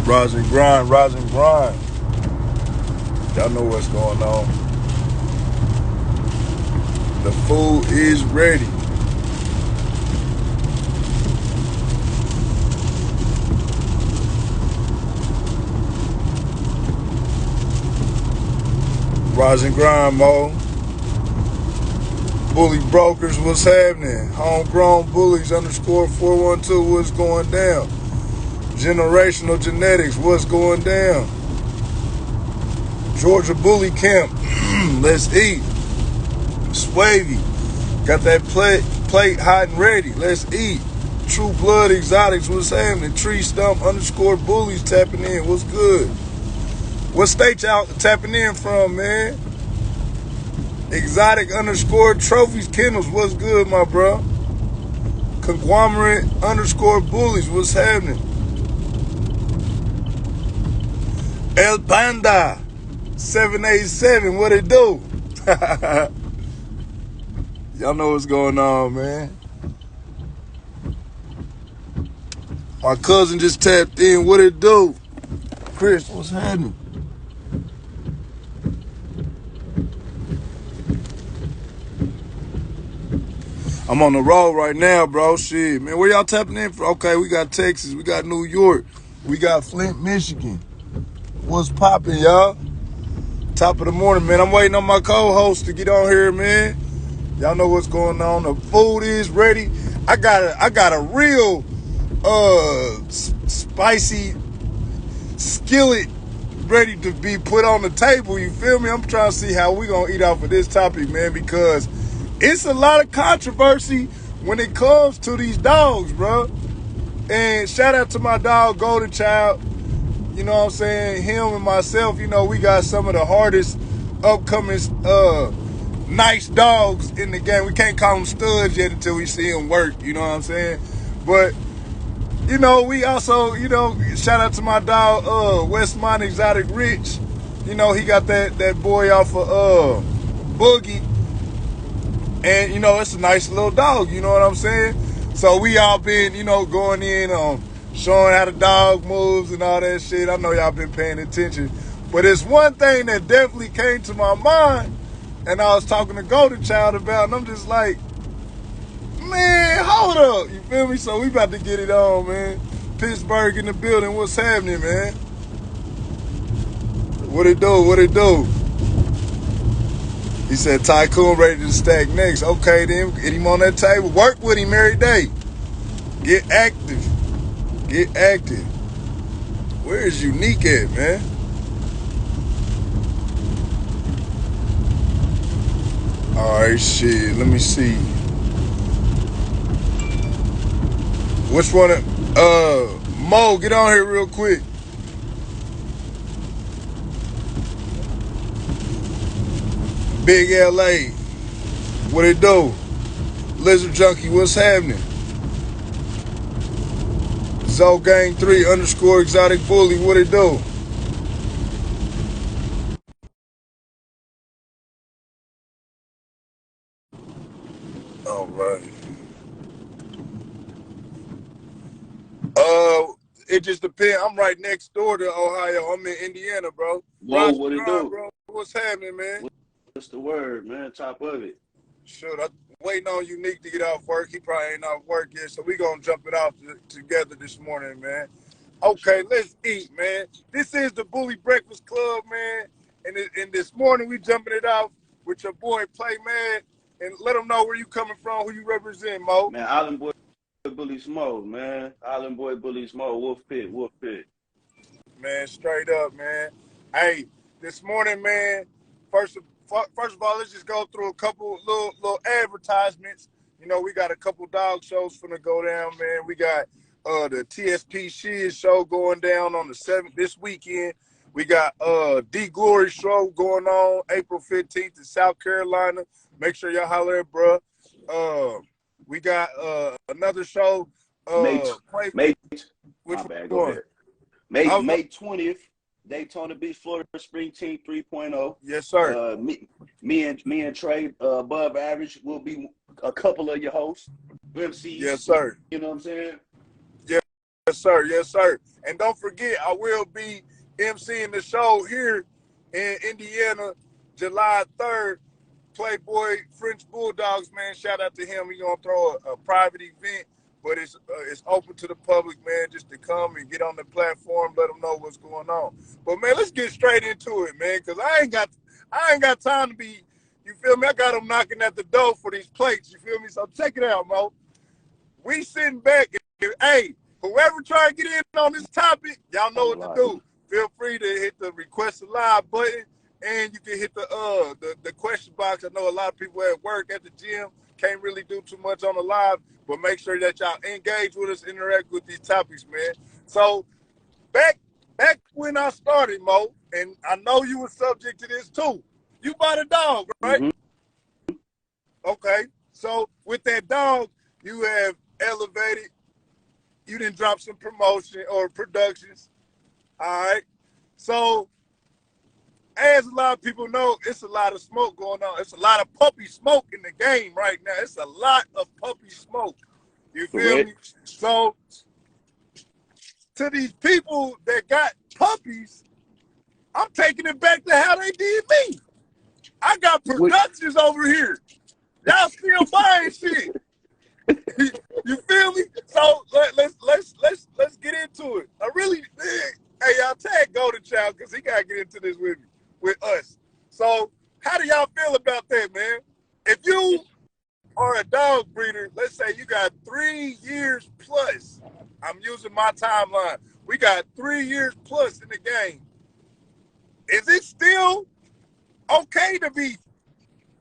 Rise and grind, rise and grind. Y'all know what's going on. The food is ready. Rise and grind, Mo. Bully Brokers, what's happening? Homegrown Bullies _ 412, what's going down? Generational Genetics, what's going down? Georgia Bully Camp, let's eat. Swavy, got that plate hot and ready, let's eat. True Blood Exotics, what's happening? Tree Stump _ Bullies tapping in, what's good? What state y'all tapping in from, man? Exotic _ Trophies Kennels, what's good, my bro? Conglomerate _ Bullies, what's happening? El Panda 787, what it do? Y'all know what's going on, man. My cousin just tapped in, what it do? Chris, what's happening? I'm on the road right now, bro. Shit, man. Where y'all tapping in from? Okay, we got Texas. We got New York. We got Flint, Michigan. What's popping, y'all? Top of the morning, man. I'm waiting on my co-host to get on here, man. Y'all know what's going on. The food is ready. I got a real spicy skillet ready to be put on the table. You feel me? I'm trying to see how we gonna eat off of this topic, man, because it's a lot of controversy when it comes to these dogs, bro. And shout out to my dog, Golden Child. You know what I'm saying? Him and myself, you know, we got some of the hardest upcoming nice dogs in the game. We can't call them studs yet until we see them work, you know what I'm saying? But, you know, we also, you know, shout out to my dog, Westmont Exotic Rich. You know, he got that boy off of Boogie. And, you know, it's a nice little dog, you know what I'm saying? So we all been, you know, going in on showing how the dog moves and all that shit. I know y'all been paying attention. But it's one thing that definitely came to my mind, and I was talking to Golden Child about, and I'm just like, man, hold up. You feel me? So we about to get it on, man. Pittsburgh in the building. What's happening, man? What it do? What it do? He said, Tycoon ready to stack next. Okay, then, get him on that table. Work with him every day. Get active. Get active. Where is Unique at, man? All right, shit. Let me see. Which one? Mo, get on here real quick. Big LA. What it do? Lizard Junkie, what's happening? Zo Gang 3 _ Exotic Bully, what it do? All right. It just depends. I'm right next door to Ohio. I'm in Indiana, bro. Whoa, what it do? Bro. What's happening, man? What's the word, man? Top of it. Shoot, I'm waiting on Unique to get off work. He probably ain't off work yet, so we gonna jump it off together this morning, man. Okay, let's eat, man. This is the Bully Breakfast Club, man. And this morning we jumping it off with your boy Play Man, and let them know where you coming from, who you represent, Mo. Man, Island Boy Bully Smoke, man. Island Boy Bully Smoke, Wolf Pit, Wolf Pit. Man, straight up, man. Hey, this morning, man, first of all, let's just go through a couple little advertisements. You know, we got a couple dog shows finna go down, man. We got the TSP Shiz show going down on the 7th this weekend. We got D Glory show going on April 15th in South Carolina. Make sure y'all holler at bruh. We got another show. May which go one? ahead. May 20th, Daytona Beach, Florida Spring Team 3.0. Yes, sir. Me and Trey, above average, will be a couple of your hosts. MC, yes, sir. You know what I'm saying? Yes, sir. Yes, sir. And don't forget, I will be emceeing the show here in Indiana, July 3rd. Playboy French Bulldogs, man. Shout out to him. He's gonna throw a private event, but it's open to the public, man, just to come and get on the platform, let them know what's going on. But man, let's get straight into it, man, because I ain't got time to be. You feel me? I got them knocking at the door for these plates. You feel me? So check it out, Mo. We sitting back. And, hey, whoever try to get in on this topic, y'all know what to do. Feel free to hit the request a live button, and you can hit the question box. I know a lot of people at work, at the gym, can't really do too much on the live, but make sure that y'all engage with us, interact with these topics, man. So back when I started, Mo, and I know you were subject to this too. You bought a dog, right? Mm-hmm. Okay. So with that dog, you have elevated. You didn't drop some promotion or productions. All right. So as a lot of people know, it's a lot of smoke going on. It's a lot of puppy smoke in the game right now. It's a lot of puppy smoke. You feel me? So to these people that got puppies, I'm taking it back to how they did me. I got productions over here. Y'all still buying shit. You feel me? So let's get into it. I really, hey, y'all tag Golden Child because he gotta get into this with us. So how do y'all feel about that, man? If you are a dog breeder, let's say you got 3 years plus. I'm using my timeline. We got 3 years plus in the game. Is it still okay to be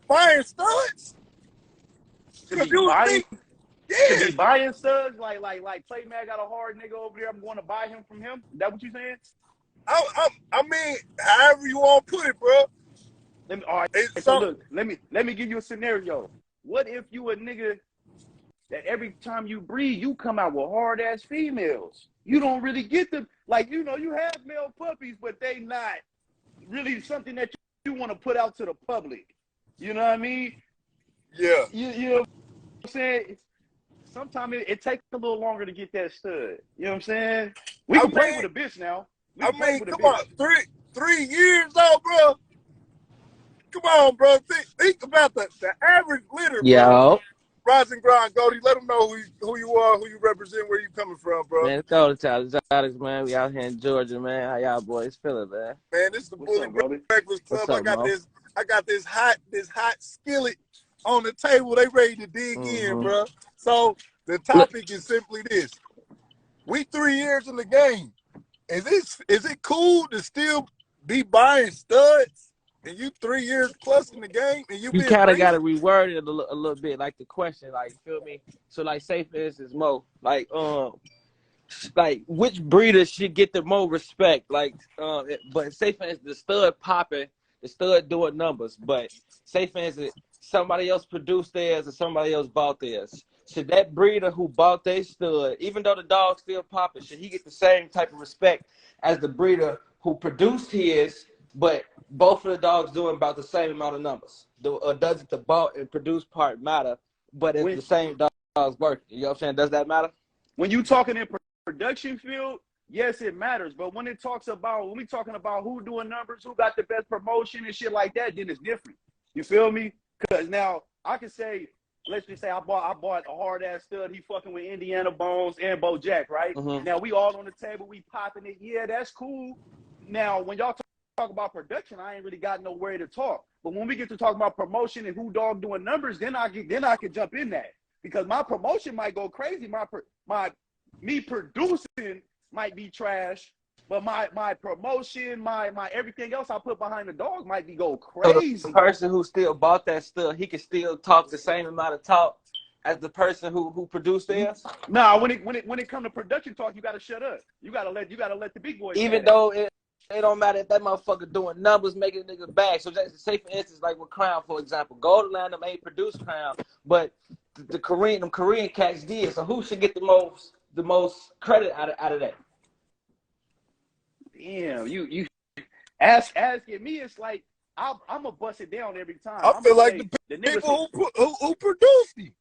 buying studs? To be buying studs, like Play Man got a hard nigga over there. I'm going to buy him from him. Is that what you saying? I mean, however you want to put it, bro. All right. So look, let me give you a scenario. What if you a nigga that every time you breed, you come out with hard ass females? You don't really get them, like, you know, you have male puppies, but they not really something that you want to put out to the public. You know what I mean? Yeah. You know what I'm saying? Sometimes it takes a little longer to get that stud. You know what I'm saying? We can play with a bitch now. Come on, 3 years though, bro. Come on, bro. Think about the average litter, bro. Rise and grind, Goldie. Let them know who you are, who you represent, where you coming from, bro. Man, it's Golden Child. It's Alex, man. We out here in Georgia, man. How y'all boys feeling, man? Man, this is the Bully Breakfast Club. I got this hot skillet on the table. They ready to dig in, bro. So the topic is simply this: we 3 years in the game. Is it cool to still be buying studs? And you 3 years plus in the game, and you kind of got to reword it a little bit, like the question, like, feel me? So, like, say for instance, Mo, like which breeder should get the most respect? Like, but say for instance, the stud popping, the stud doing numbers, but say for instance, somebody else produced theirs or somebody else bought theirs. Should that breeder who bought their stud, even though the dog's still popping, should he get the same type of respect as the breeder who produced his, but both of the dogs doing about the same amount of numbers? Does it the bought and produced part matter, but it's the same dogs working? You know what I'm saying? Does that matter? When you talking in production field, yes, it matters. But when we talking about who doing numbers, who got the best promotion and shit like that, then it's different. You feel me? Because now I can say, let's just say I bought a hard ass stud. He fucking with Indiana Bones and Bo Jack, right? Mm-hmm. Now we all on the table, we popping it. Yeah, that's cool. Now when y'all talk about production, I ain't really got nowhere to talk. But when we get to talk about promotion and who dog doing numbers, then I can jump in that, because my promotion might go crazy. Me producing might be trash, but my promotion, my everything else I put behind the dog might go crazy. So the person who still bought that stud, he can still talk the same amount of talk as the person who produced theirs? Nah, when it comes to production talk, you gotta shut up. You gotta let the big boys. Even though it don't matter if that motherfucker doing numbers, making a nigga back. So just say for instance, like with Crown, for example, Golden Land them ain't produced Crown, but the Korean cats did. So who should get the most credit out of that? Damn, you asking me, it's like I'm gonna bust it down every time. I feel like the people who produced him.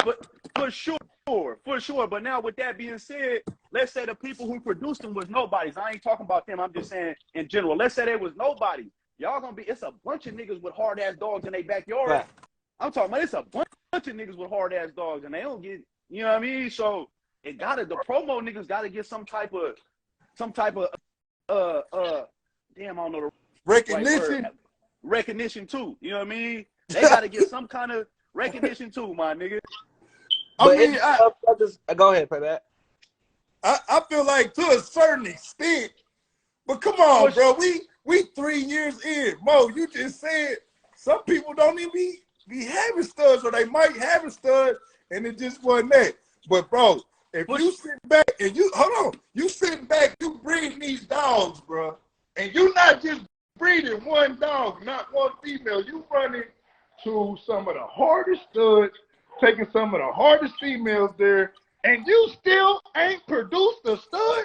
But for sure, for sure. But now, with that being said, let's say the people who produced them was nobodies. I ain't talking about them. I'm just saying in general. Let's say they was nobody. Y'all gonna be. It's a bunch of niggas with hard ass dogs in their backyard. Right. I'm talking about it's a bunch of niggas with hard ass dogs, and they don't get. You know what I mean? So it gotta. The promo niggas gotta get some type of. Damn, I don't know the Recognition. right word. Recognition too. You know what I mean? They gotta get some kind of recognition too, my nigga. But I mean, go ahead, play that. I feel like to a certain extent, but come on, bro. We 3 years in. Mo, you just said some people don't even be having studs, or they might have a stud, and it just wasn't that. But bro, if you sit back and you you sitting back, you breeding these dogs, bro, and you not just breeding one dog, not one female. You running to some of the hardest studs, taking some of the hardest females there, and you still ain't produced a stud.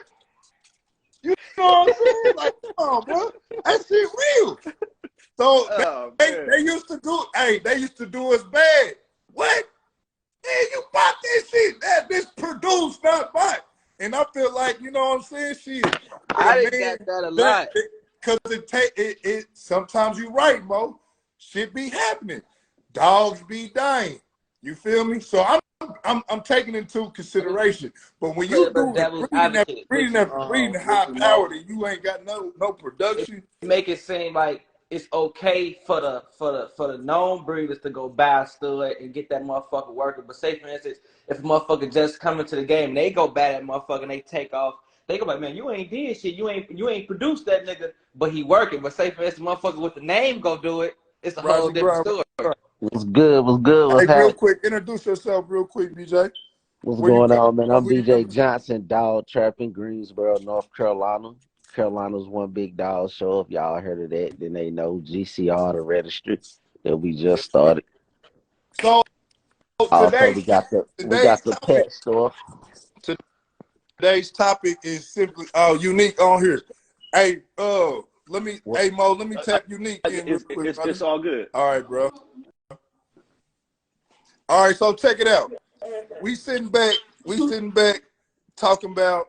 You know what I'm saying? Like, come on, bro, that shit real. So they used to do. Hey, they used to do us bad. What? Man, you bought this shit. This produced, not bought. And I feel like, you know what I'm saying? Shit. I didn't get that a lot. Because it sometimes you right, Mo. Shit be happening. Dogs be dying. You feel me? So I'm taking into consideration. But when you do breeding high power, and you ain't got no production. Make it seem like it's okay for the known breeders to go buy a stud and get that motherfucker working. But say for instance, if a motherfucker just come into the game, they go buy that motherfucker and they take off. They go like, man, you ain't did shit. You ain't produced that nigga, but he working. But say for instance, motherfucker with the name go do it. It's a whole different story. What's good? What's good? Hey, real quick, introduce yourself real quick, BJ. What's going on, man? I'm BJ Johnson, dog trapping Greensboro, North Carolina. Carolina's one big dog show. If y'all heard of that, then they know GCR, the registry that we just started. So today we got the pet store. Today's topic is simply unique on here. Hey, Mo, let me tap unique in real quick. It's all good. All right, bro. All right, so check it out. We sitting back talking about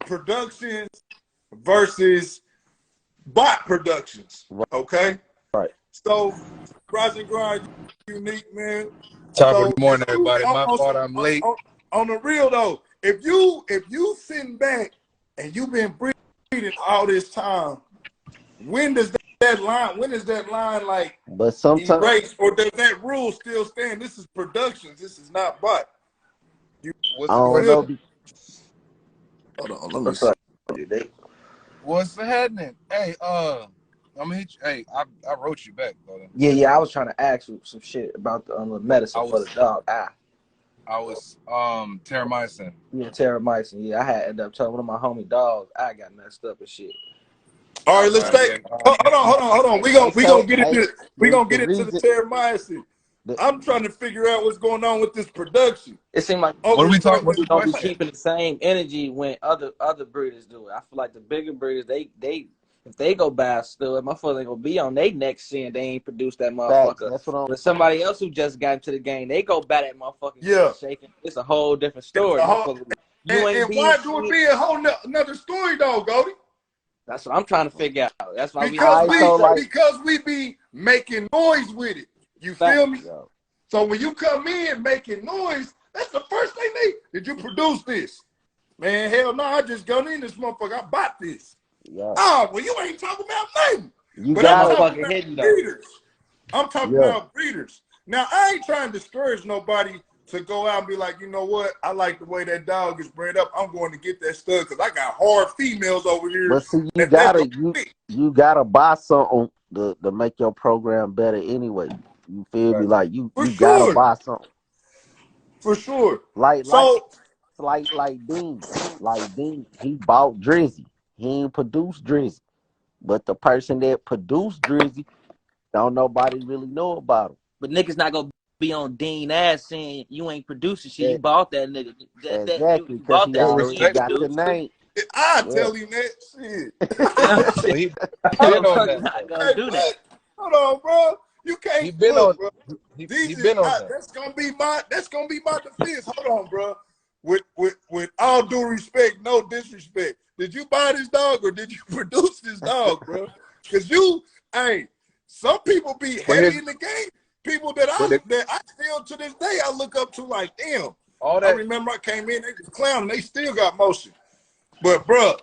productions versus bot productions. Okay? Right. So Rise and Grind, unique, man. Top of the morning, everybody. My fault I'm late. On the real though, if you sitting back and you've been breeding all this time, when is that line like but sometimes erased, or does that rule still stand? This is productions, this is not bot. Hold on, let me see. What's happening? Hey, I'm gonna hit you. Hey, I wrote you back, brother. Yeah, I was trying to ask you some shit about the medicine for the dog. I was terramycin. Yeah, terramycin. Yeah, I had ended up telling one of my homie dogs I got messed up and shit. All right, let's stay. Hold on. We gonna get into the terramycin. I'm trying to figure out what's going on with this production. It seemed like what are we talking about? Don't be keeping the same energy when other breeders do it. I feel like the bigger breeders, they if they go buy a stud, motherfucker ain't gonna be on their next saying they ain't produced that motherfucker. That's what but somebody else who just got into the game, they go buy that motherfucker. Yeah, shaking. It's a whole different story. And why do it be a whole another story though, Goldie? That's what I'm trying to figure out. That's why because we be making noise with it. You feel me? Yo. So when you come in making noise, that's the first thing did you produce this? Man, hell no, I just got in this motherfucker. I bought this. Yeah. Oh, well, you ain't talking about nothing. You but got I'm talking about breeders. I'm talking about breeders. Now, I ain't trying to discourage nobody to go out and be like, you know what? I like the way that dog is bred up. I'm going to get that stud because I got hard females over here. But see, you gotta buy something to make your program better anyway. You feel me? Like you gotta buy something. For sure. Like Dean. Like Dean, he bought Drizzy. He ain't produced Drizzy. But the person that produced Drizzy, don't nobody really know about him. But niggas not gonna be on Dean ass saying you ain't producing shit. You bought that nigga. Exactly, because he already got the name. I tell him that shit. I'm not gonna do that. Hold on, bro. You He can't been look, on. bro. He These been on that. that's gonna be my defense. Hold on, bro. With all due respect, no disrespect. Did you buy this dog or did you produce this dog, bro? Because hey, some people be But heavy his, in the game. People that but the, I still to this day I look up to like, damn. all I that. remember I came in, they was clowning, they still got motion. But bro,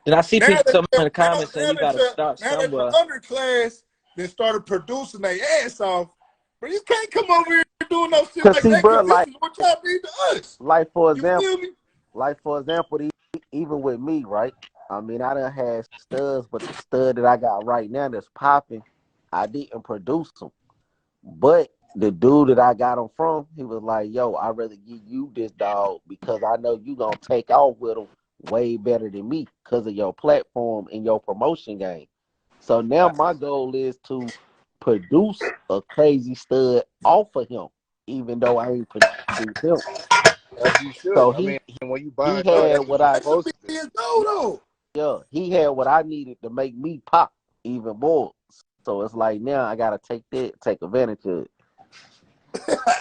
Then I see now people that in the comments saying now you got to start now that somewhere. the underclass then started producing their ass off, but you can't come over here doing no shit Cause like see, that bro, because this is what y'all did to us. like for You example, feel me? even with me, right? I mean, I done had studs, but the stud that I got right now that's popping, I didn't produce them. But the dude that I got him from, he was like, "Yo, I'd rather give you this dog because I know you gonna take off with him way better than me because of your platform and your promotion game." So now my goal is to produce a crazy stud off of him, even though I ain't produced him. As you should. So I mean, when you he buy a dog, had that's what what you're I That should supposed be to do. his goal, though. he had what I needed to make me pop even more. So it's like now I gotta take advantage of it.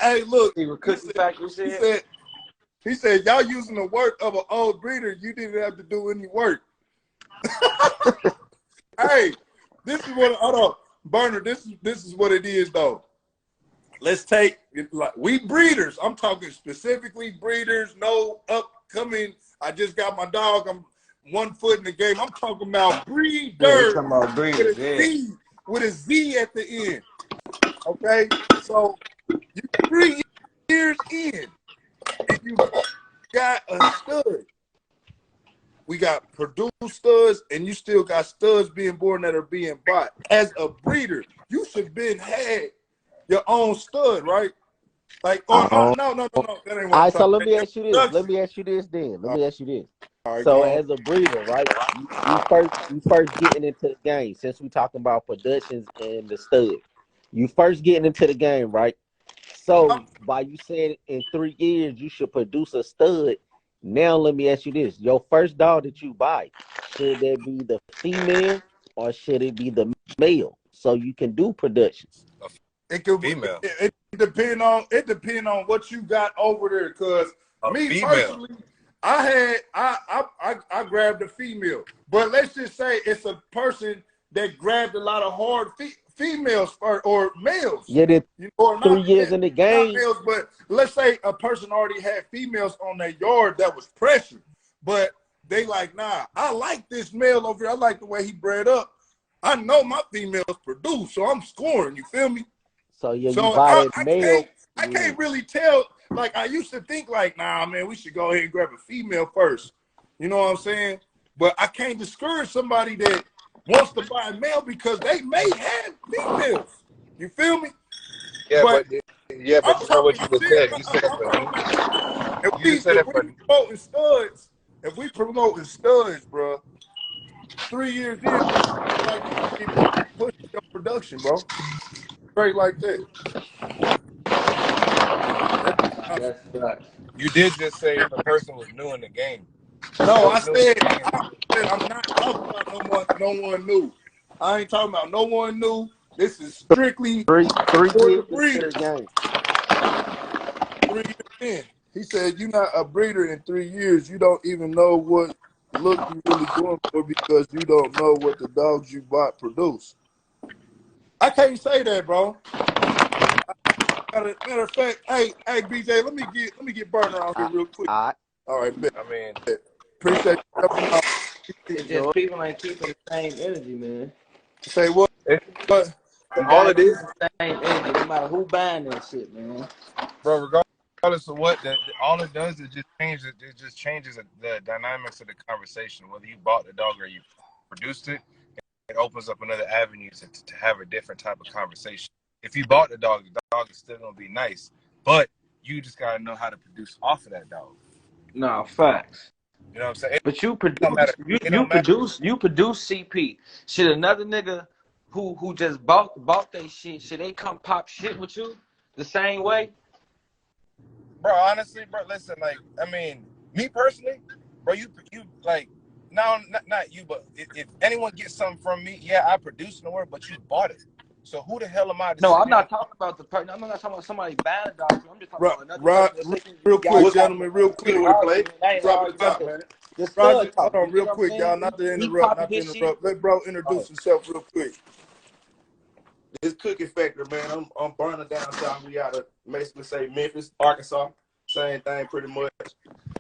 Hey, look, See what Cookie Factory he said? said, he said, y'all using the work of an old breeder. You didn't have to do any work. Hey, this is what, hold on, Burner, this is what it is, though. Let's take it like we breeders. I'm talking specifically breeders, no upcoming. I just got my dog. I'm 1 foot in the game. I'm talking about Yeah, they breeders talking about with breeders, a yeah. Z, with a Z at the end. Okay, so you 3 years in, and you got a stud. We got produced studs, and you still got studs being born that are being bought. As a breeder, you should been had your own stud, right? Like, or Um, no, that ain't what all I'm right, so talking let about. me ask you this. Let Introduction. me ask you this then. Let All me ask you this. right, So go on. as a breeder, right? You first getting into the game since we talking about productions and the stud. You first getting into the game, right? So by you saying in 3 years you should produce a stud. Now let me ask you this: your first dog that you buy, should that be the female or should it be the male? So you can do production. It could Female. it depend on what you got over there. Cause A me female. personally, I grabbed a female, but let's just say it's a person that grabbed a lot of hard females or males. Yeah, then Or 3 years in the not game. males, but let's say a person already had females on their yard that was pressured, but they like, nah, I like this male over here. I like the way he bred up. I know my females produce, so I'm scoring. You feel me? So yeah, you So buy that I male. can't really tell. Like I used to think, like, nah, man, we should go ahead and grab a female first. You know what I'm saying? But I can't discourage somebody that wants to buy a male because they may have females. You feel me? Yeah, But but yeah, I'm but you know what talking you just shit. said. You said I'm for talking about if you just said it for we promoting studs, bro, 3 years in, like you keep pushing your production, bro. Straight like that. That's right. you did just say if a person was new in the game. No, That I was new in the said, game. I'm not talking about no one new. I ain't talking about no one new. This is strictly Three for the years into the breeders. game. 3 years in. He said, you're not a breeder in 3 years. You don't even know what look you really going for because you don't know what the dogs you bought produce. I can't say that, bro. Matter of fact, hey, BJ, let me get Burner out here real quick. I All right, bet. I mean, Appreciate you jumping out. It's just people ain't keeping the same energy, man. Say what? it, What? You all gotta it keep is, the same energy, no matter who buying that shit, man. bro. Regardless of what, all it does is just change it. It just changes the dynamics of the conversation. Whether you bought the dog or you produced it, it opens up another avenue to have a different type of conversation. If you bought the dog is still gonna be nice, but you just gotta know how to produce off of that dog. No, facts. You know what I'm saying? But you It don't matter. produce, you It you don't matter, produce, you produce CP. Should another nigga who just bought they shit, should they come pop shit with you the same way? bro. Honestly, bro. Listen, like, I mean, me personally, bro. You like, no, not you, but if anyone gets something from me, yeah, I produced the work, but you bought it. So who the hell am I to No, sit I'm there? not talking about the person. I'm not talking about somebody bad dog. I'm just talking Right, about another right, person that's sitting real in y'all quick, talking gentlemen, real quick. Drop Drop the top, man. the Roger, stud hold talk. on You real get what I'm quick, y'all. saying? Not to He interrupt, popping his shit. Let bro introduce himself real quick. This Cookie Factor, man. I'm burning down south. We out of basically say Memphis, Arkansas. Same thing, pretty much.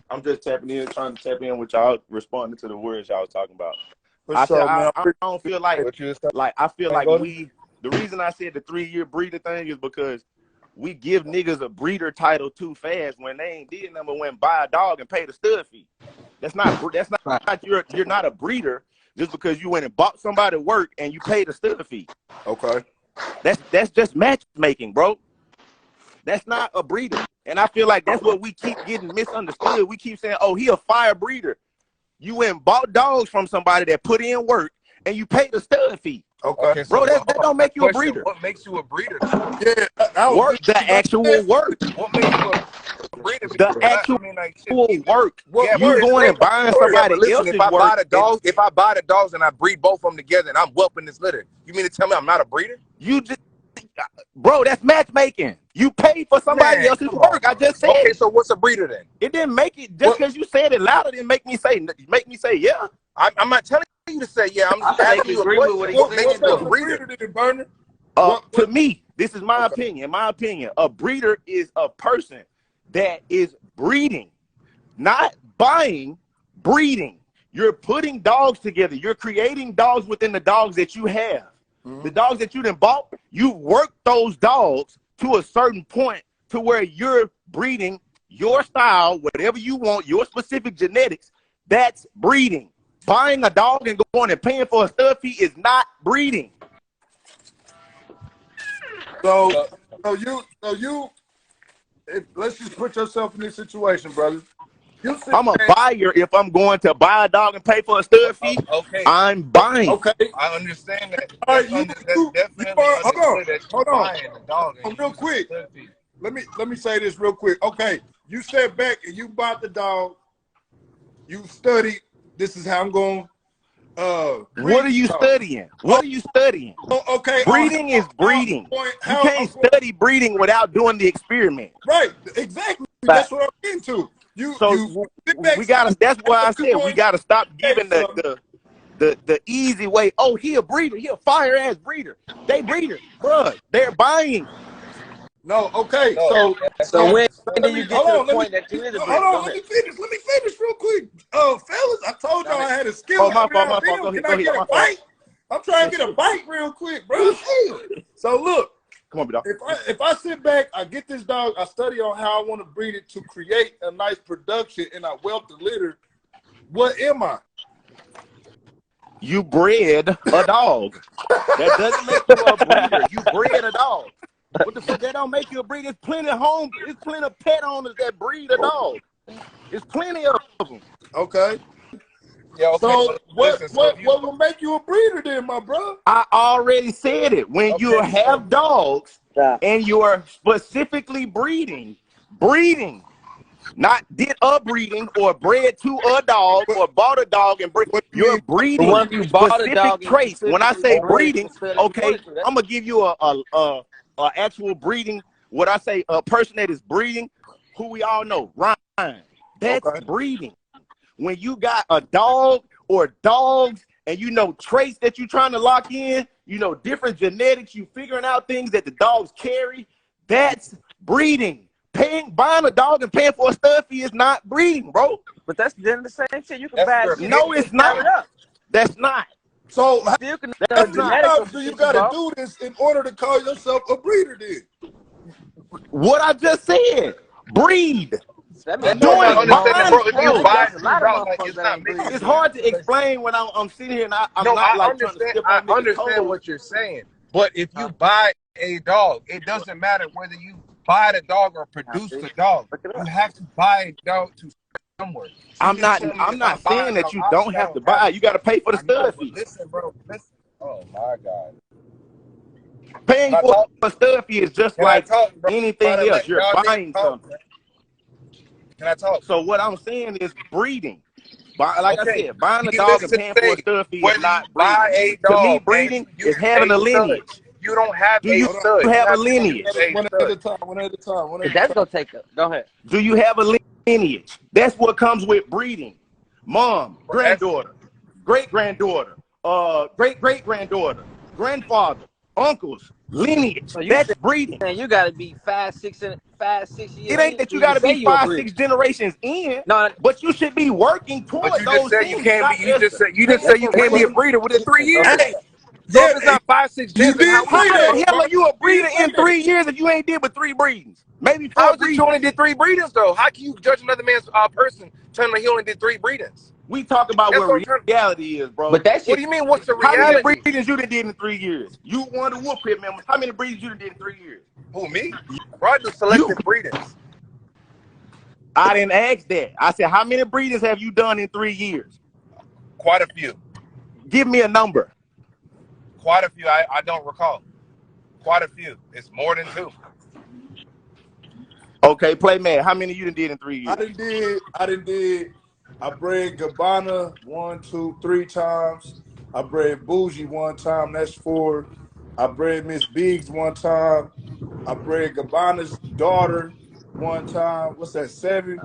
I'm just tapping in, trying to tap in with y'all, responding to the words y'all was talking about. For I said sure, man. I don't feel like What you was I feel saying, like Golden? the reason I said the 3-year breeder thing is because we give niggas a breeder title too fast when they ain't did number one, buy a dog and pay the stud fee. That's not Right. you're not a breeder just because you went and bought somebody work and you paid the stud fee. Okay. That's just matchmaking, bro. That's not a breeder. And I feel like that's what we keep getting misunderstood. We keep saying, oh, he a fire breeder. You went and bought dogs from somebody that put in work and you paid the stud fee. Okay. Bro, that don't make you a Question, breeder. what makes you a breeder? Yeah, I was Work, just the actual work. What makes you a breeder? The Because actual like shit, work. What You work? going and buying yeah, somebody but listen, if else's I buy work, the dogs, and I breed both of them together and I'm whelping this litter, you mean to tell me I'm not a breeder? you just, bro, that's matchmaking. You pay for somebody Man, else's come on, work. I bro. just said Okay, it. so what's a breeder then? It didn't make it just because you said it louder. Didn't make me say yeah. I'm not telling you to say yeah. I'm I just can asking make you a agree with what question. he's What saying, makes you though. a breeder? Then, Burner? To me, this is my opinion. In my opinion, a breeder is a person that is breeding, not buying, breeding. You're putting dogs together. You're creating dogs within the dogs that you have. The dogs that you done bought, you work those dogs to a certain point to where you're breeding your style, whatever you want, your specific genetics. That's breeding. Buying a dog and going and paying for a stud fee is not breeding. So let's just put yourself in this situation, brother. I'm a buyer if I'm going to buy a dog and pay for a stud fee. Okay, I'm buying. Okay. I understand that. All That's, right, that's you definitely are, understood that you're hold on. buying the dog. And Real quick. Let me say this real quick. Okay, you sat back and you bought the dog. You studied. This is how I'm going. What are you studying? What are you studying? Okay. Breeding is breeding. You can't study breeding without doing the experiment. Right. Exactly. That's what I'm into. We gotta. That's why I said we gotta stop giving the easy way. Oh, he a breeder. He a fire ass breeder. They breeders, bruh. They're buying. No. Okay. So when do you get to the point that you is a breeder? Hold on. Let me finish real quick. Fellas, I told y'all I had a skill. Oh, my fault. Go Can I get a bite? I'm trying to get a bite real quick, bro. So look. Come on, dog. If I sit back, I get this dog, I study on how I want to breed it to create a nice production, and I whelp the litter. What am I? You bred a dog. That doesn't make you a breeder. You bred a dog. What the fuck? That don't make you a breeder. There's plenty of pet owners that breed a dog. There's plenty of them. Okay. Yeah. Okay. So what Listen, will make you a breeder then, my bro? I already said it. When you have dogs and you are specifically breeding, not did a breeding or bred to a dog or bought a dog and breed. You're breeding specific traits. When I say breeding, okay, I'm gonna give you a actual breeding. What I say, a person that is breeding, who we all know, Ryan. That's breeding. When you got a dog or dogs and you know traits that you're trying to lock in, you know different genetics, you figuring out things that the dogs carry, that's breeding. Buying a dog and paying for a stud fee is not breeding, bro. But that's then the same shit. You can buy. No, it's not. That's not. So That's how do you got to do this in order to call yourself a breeder then? What I just said. Breed. It's hard to explain when I'm sitting here and I'm not like trying to step on I understand what you're saying, but if you buy a dog, it doesn't matter whether you buy the dog or produce the dog. You have to buy a dog to somewhere. I'm not saying that you don't have to buy. You got to pay for the stud fee. Listen, bro. Listen. Oh my God. Paying for a stud fee is just like anything else. You're buying something. Can I talk? So what I'm saying is breeding. Like I said, buying a dog and paying for a stud fee is not breeding. To me, breeding is having a lineage. You don't have Do a you stud. You have a have lineage? One at a time. One at a time. That's gonna take a, go ahead. Do you have a lineage? That's what comes with breeding. Mom, granddaughter, great-granddaughter, great-great-granddaughter, grandfather, uncles, lineage. So That's breeding. Man, you gotta be 5-6 years. It ain't that you gotta be 5-6 generations in. No, but you should be working towards But you just those said things. you can't be. You just said you can't be a breeder within 3 years. Hey, So if it's not 5-6 you years, then did How say the that. hell are you a breeder in 3 years if you ain't did but 3 breedings? Maybe 4 How is it breedings. you only did 3 breedings though? How can you judge another man's person telling him he only did 3 breedings? We talk about That's what what I'm reality is, bro. but that What shit. do you mean? What's the How many reality? breedings you done did in 3 years? You won the Wolf Pit, man. How many breedings you done did in 3 years? Who, me? Bro, I do selective breedings. I didn't ask that. I said, how many breedings have you done in 3 years? Quite a few. Give me a number. Quite a few. I don't recall. Quite a few. It's more than 2. Okay, play man. How many you done did in 3 years? I bred Gabbana 1, 2, 3 times. I bred Bougie 1 time. That's 4. I bred Miss Biggs 1 time. I bred Gabbana's daughter 1 time. What's that? 7.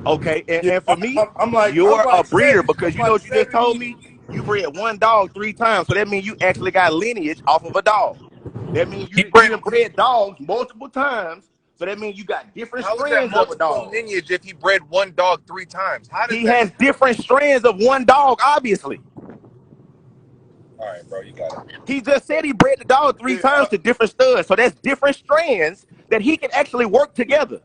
Okay, and for me, I'm like, you're a breeder 7. because you know what you just told me? You bred 1 dog 3 times. So that means you actually got lineage off of a dog. That means you done bred dogs multiple times. So that means you got different strands of a dog. Lineage if he bred 1 dog 3 times. How does He has different strands of 1 dog, obviously. All right, bro, you got it. He just said he bred the dog 3 times to different studs. So that's different strands that he can actually work together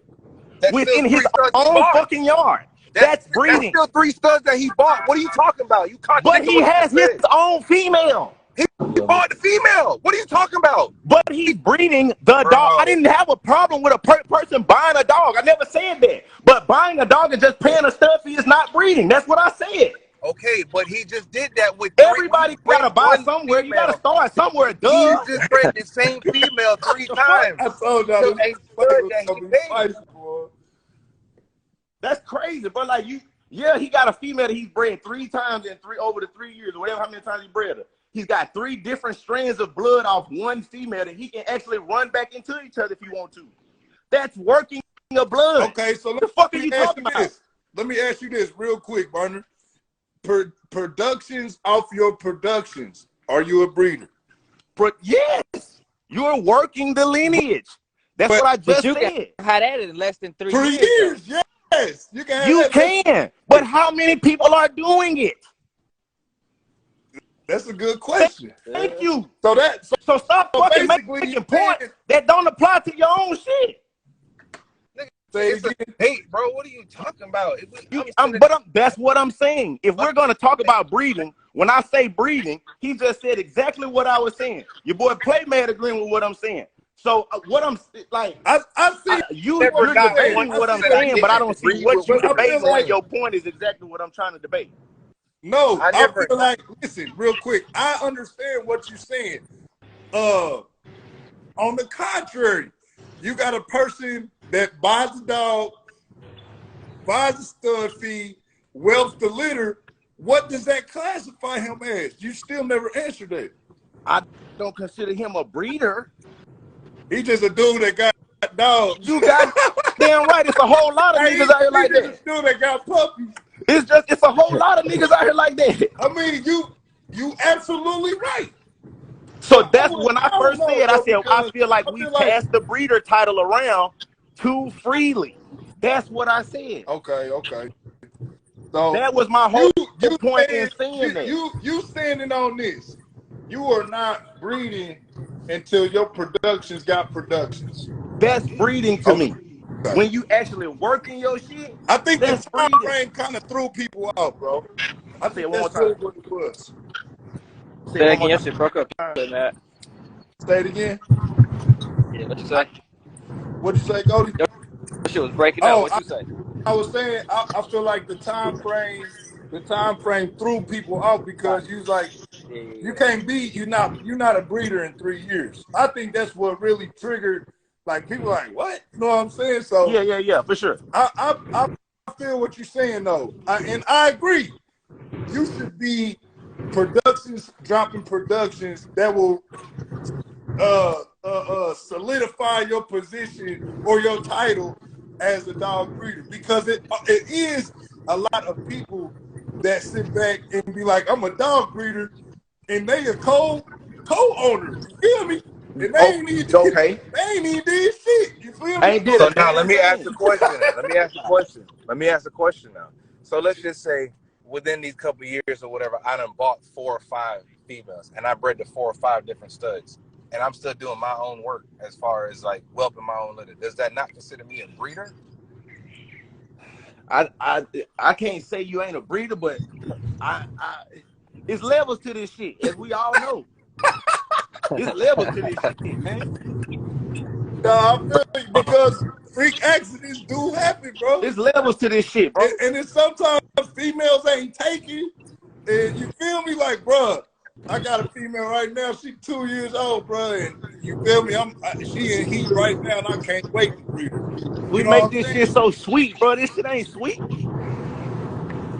within his own fucking yard. That's breeding. That's still 3 studs that he bought. What are you talking about? You But he has his own female. He bought the female. What are you talking about? But he's breeding the dog. I didn't have a problem with a person buying a dog. I never said that. But buying a dog and just paying a stud fee is not breeding. That's what I said. Okay, but he just did that with everybody. Gotta buy somewhere. Female. You gotta start somewhere. Duh. He just bred the same female 3 times. I told y'all. That's crazy, but like he got a female that he's bred 3 times in over the 3 years, or whatever how many times he bred her. He's got 3 different strands of blood off 1 female that he can actually run back into each other if he want to. That's working of blood. Okay, so the fuck are you talking about? Let me ask you this real quick, Barner. Productions off your productions. Are you a breeder? Yes. You're working the lineage. That's what I just said. Can have that in less than 3 years. Yes. You can. You can. But how many people are doing it? That's a good question. Thank you. So stop fucking making points that don't apply to your own shit. Hey, bro, what are you talking about? That's what I'm saying. If we're going to talk about breeding, when I say breeding, he just said exactly what I was saying. Your boy Playman agreeing with what I'm saying. So what I'm like, I see you're debating what I'm saying, but I don't see what you're debating. Like your point is exactly what I'm trying to debate. No, I feel like, listen, real quick, I understand what you're saying. On the contrary, you got a person that buys the dog, buys the stud fee, whelps the litter. What does that classify him as? You still never answered that. I don't consider him a breeder. He just a dude that got dogs. You got damn right. It's a whole lot of niggas out here like that. A dude that got puppies. It's a whole lot of niggas out here like that. I mean, you absolutely right. So that's when I first said, I feel like we passed the breeder title around too freely. That's what I said. Okay. So that was my whole point in saying that. You standing on this. You are not breeding until your productions got productions. That's breeding to me. Okay. When you actually working your shit, I think the time frame kind of threw people out, bro. I think that's really what it was. Say it again. Your shit broke up. Say it again. Yeah, what you say? What'd you say, Goldie? Your shit was breaking up. What you say? I was saying I feel like the time frame threw people out because you was like, you can't be, you're not a breeder in 3 years. I think that's what really triggered, like, people like, what? You know what I'm saying? So yeah, for sure. I feel what you're saying though, and I agree. You should be dropping productions that will solidify your position or your title as a dog breeder, because it is a lot of people that sit back and be like, I'm a dog breeder, and they a co-owner. You feel me? And they ain't even did shit. You feel me? So now let me ask the question. Let me ask the question now. So let's just say within these couple of years or whatever, I done bought 4 or 5 females and I bred to 4 or 5 different studs. And I'm still doing my own work as far as like whelping my own litter. Does that not consider me a breeder? I can't say you ain't a breeder, but it's levels to this shit, as we all know. It's levels to this shit, man. No, I feel like, because freak accidents do happen, bro. It's levels to this shit, bro. And it's sometimes females ain't taking, and you feel me, like, bro, I got a female right now. She's 2 years old, bro, and you feel me? She in heat right now, and I can't wait to breed her. We make this shit so sweet, bro. This shit ain't sweet.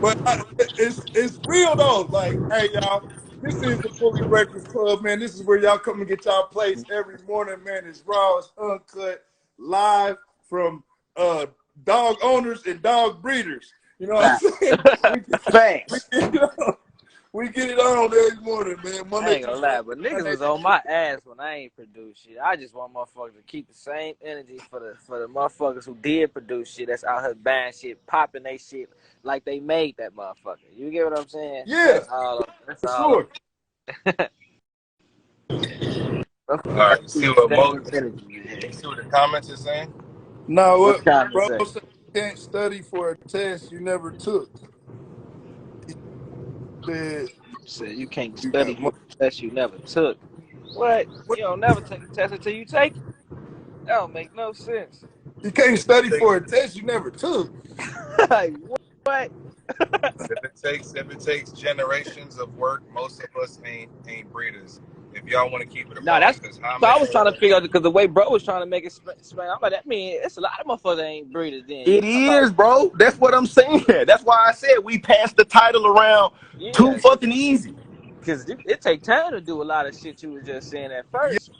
But it's real though. Like, hey, y'all, this is the Fully Breakfast Club, man. This is where y'all come and get y'all plates every morning, man. It's raw, it's uncut, live from dog owners and dog breeders. You know what I'm saying? Thanks. We get it on every morning, man. I ain't gonna lie, but niggas was on my ass when I ain't produced shit. I just want motherfuckers to keep the same energy for the motherfuckers who did produce shit, that's out here buying shit, popping they shit like they made that motherfucker. You get what I'm saying? Yeah, that's all. Sure. All right, see what the comments are saying? No, what bro say? said, you can't study for a test you never took. Said you can't study for a test you never took. What? You don't never take a test until you take it? That don't make no sense. You can't study for a test you never took. Like, what? If it takes generations of work, most of us ain't breeders. If y'all want to keep it, that's so I was trying to figure out, because the way bro was trying to make it explain, I'm like, that mean it's a lot of motherfuckers that ain't breeders then. It is, bro. That's what I'm saying. That's why I said we passed the title around too fucking easy. Because it take time to do a lot of shit you was just saying at first.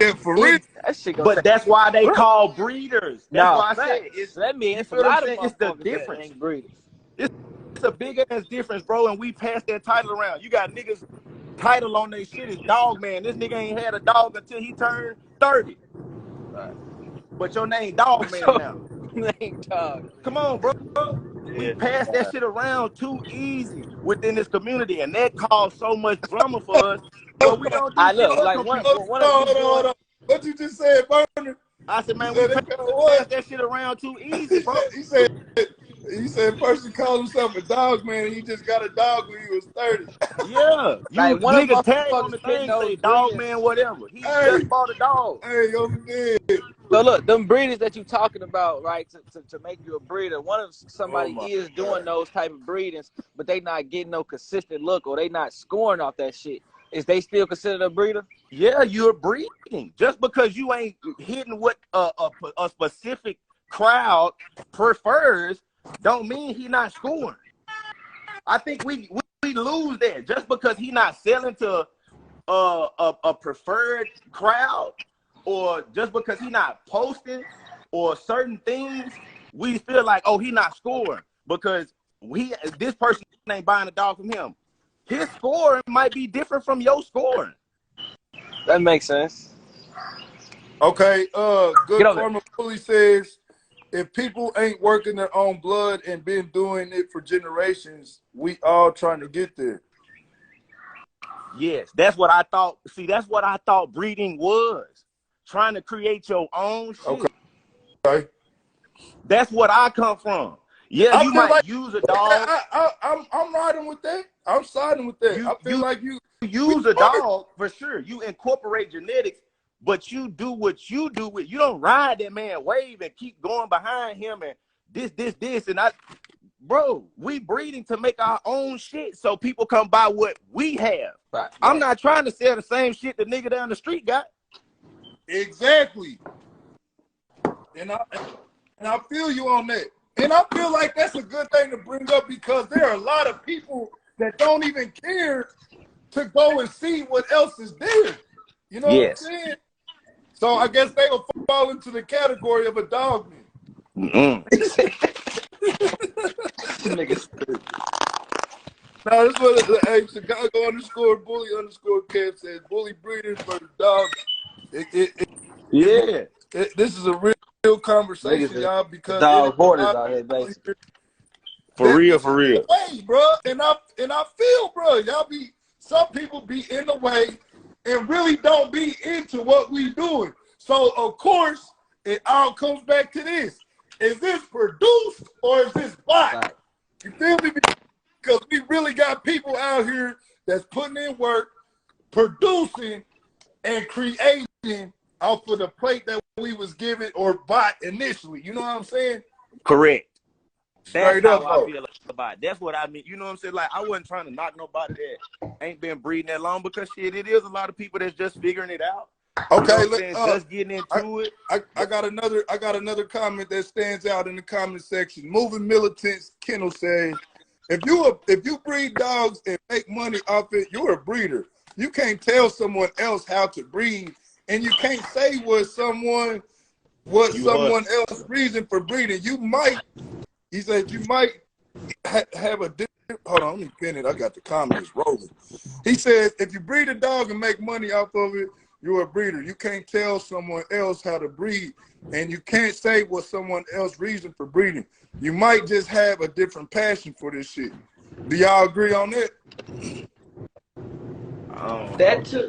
Yeah, for real. That shit but that's why they call breeders. That's why I said it's a lot of motherfuckers that difference. Ain't breeders. It's a big ass difference, bro, and we passed that title around. You got niggas title on their shit is dog man. This nigga ain't had a dog until he turned 30. Right. But your name dog man now. Name dog. Come on, bro. We passed that shit around too easy within this community, and that caused so much drama for us. But we don't do shit. Like hold on. What you just said, Burner? I said, man, we passed that shit around too easy, bro. He said a person called himself a dog man and he just got a dog when he was 30. Yeah. Like, one nigga tag on the thing say dog man, whatever. He just bought a dog. Hey, yo, man. So look, them breeders that you talking about, right, to make you a breeder, one of somebody is doing those type of breedings, but they not getting no consistent look, or they not scoring off that shit. Is they still considered a breeder? Yeah, you're breeding. Just because you ain't hitting what a specific crowd prefers, don't mean he not scoring. I think we lose that. Just because he not selling to a preferred crowd, or just because he not posting or certain things, we feel like, oh, he not scoring because this person ain't buying a dog from him. His scoring might be different from your scoring. That makes sense. Okay, good Karma Fully says, if people ain't working their own blood and been doing it for generations, we all trying to get there. Yes, that's what I thought. See, that's what I thought breeding was. Trying to create your own shit. Okay. That's what I come from. Yeah, you might use a dog. I'm riding with that. I'm siding with that. I feel like you use a dog for sure. You incorporate genetics, but you do what you do with. You don't ride that man wave and keep going behind him and this and I. Bro, we breeding to make our own shit so people come buy what we have. Right. I'm not trying to sell the same shit the nigga down the street got. Exactly. And I feel you on that. And I feel like that's a good thing to bring up, because there are a lot of people that don't even care to go and see what else is there. You know what I'm saying? So I guess they will fall into the category of a dog man. Now this is what hey, Chicago _bully _Kev says. Bully breeders for the dog. This is a real conversation, y'all, because dog hoarders out here, basically. For real. Way, bro, and I feel, bro, y'all be some people be in the way and really don't be into what we doing. So of course it all comes back to this: is this produced or is this bot? Right. You feel me? Because we really got people out here that's putting in work, producing, and creating off of the plate that we was given or bought initially. You know what I'm saying? Correct. That's Straight how up, I feel about it. That's what I mean. You know what I'm saying? Like, I wasn't trying to knock nobody that ain't been breeding that long, because shit, it is a lot of people that's just figuring it out. Okay, you know just getting into it. I got another comment that stands out in the comment section. Moving Militants Kennel saying, if you breed dogs and make money off it, you're a breeder. You can't tell someone else how to breed, and you can't say what someone else's reason for breeding. You might, he said, you might have a different. Hold on, let me pin it. I got the comments rolling. He says, if you breed a dog and make money off of it, you're a breeder. You can't tell someone else how to breed, and you can't say what someone else's reason for breeding. You might just have a different passion for this shit. Do y'all agree on that? That too.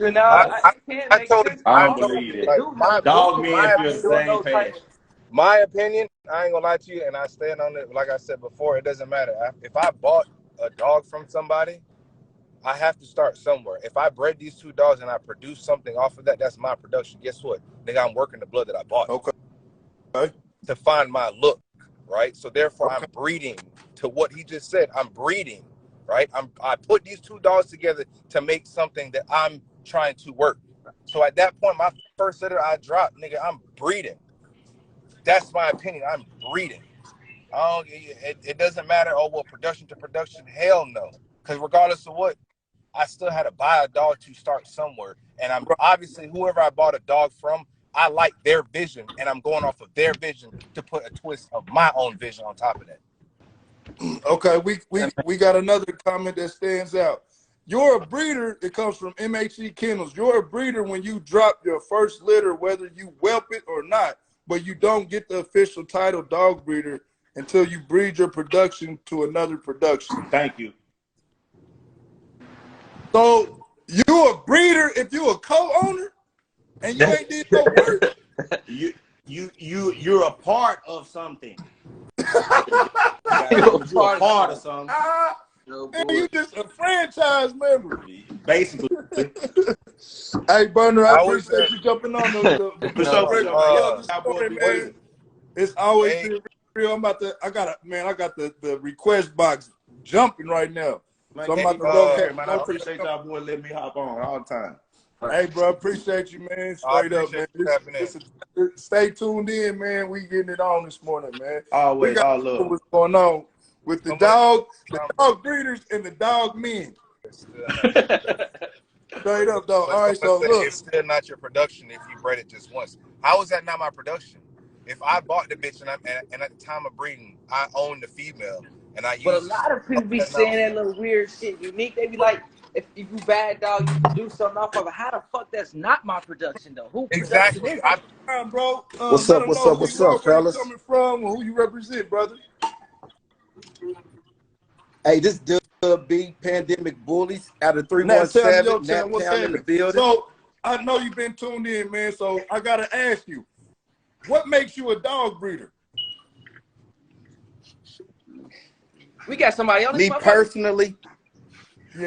I don't believe it. Like, dog men feel the same passion. My opinion, I ain't gonna lie to you, and I stand on it. Like I said before, it doesn't matter. If I bought a dog from somebody, I have to start somewhere. If I bred these two dogs and I produce something off of that, that's my production. Guess what? Nigga, I'm working the blood that I bought. Okay. To find my look, right? So therefore, I'm breeding. To what he just said, I'm breeding, right? I put these two dogs together to make something that I'm trying to work. So at that point, my first litter I dropped, nigga, I'm breeding. That's my opinion. I'm breeding. It doesn't matter. Oh, well, production to production. Hell no. Because regardless of what, I still had to buy a dog to start somewhere. And I'm obviously, whoever I bought a dog from, I like their vision, and I'm going off of their vision to put a twist of my own vision on top of that. Okay, we got another comment that stands out. You're a breeder. It comes from MHC Kennels. You're a breeder when you drop your first litter, whether you whelp it or not, but you don't get the official title dog breeder until you breed your production to another production. Thank you. So you a breeder if you a co-owner and you ain't did no work. You're a part of something. You're a part of something. And you just a franchise member. Basically. Hey, Burner, I appreciate you jumping on man. It's always been real. I got the request box jumping right now. So I'm about to go. Man, I appreciate y'all boys letting me hop on all the time. Hey, bro, appreciate you, man. Straight up, man. Stay tuned in, man. We getting it on this morning, man. Always, we got all love. What's going on with the dog breeders and the dog men? Straight up, dog. All right, so look. It's still not your production if you bred it just once. How is that not my production? If I bought the bitch and at the time of breeding, I own the female and I use. But a lot of people be saying that little weird shit. Unique, they be like, if you bad dog, you produce something off of it. How the fuck that's not my production though? Who exactly? Is bro. What's up, fellas? Coming from or who you represent, brother? Hey, this Dub B, Pandemic Bullies out of 317, Naptown in the building. So I know you've been tuned in, man. So I gotta ask you, what makes you a dog breeder? We got somebody else. Me personally,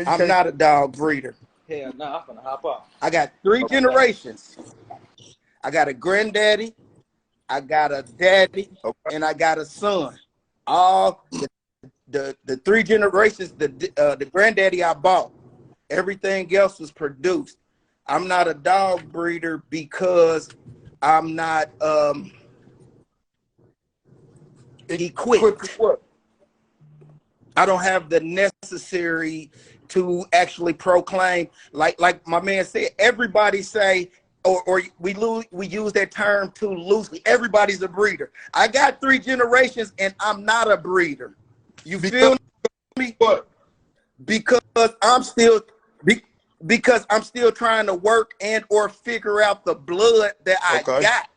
I'm not a dog breeder. Hell no, I'm gonna hop off. I got 3 generations. I got a granddaddy, I got a daddy, and I got a son. All the 3 generations, the granddaddy I bought. Everything else was produced. I'm not a dog breeder because I'm not equipped. I don't have the necessary to actually proclaim, like my man said, everybody say, or we use that term too loosely. Everybody's a breeder. I got 3 generations and I'm not a breeder. You feel me? What? Because I'm still trying to work and or figure out the blood that I got.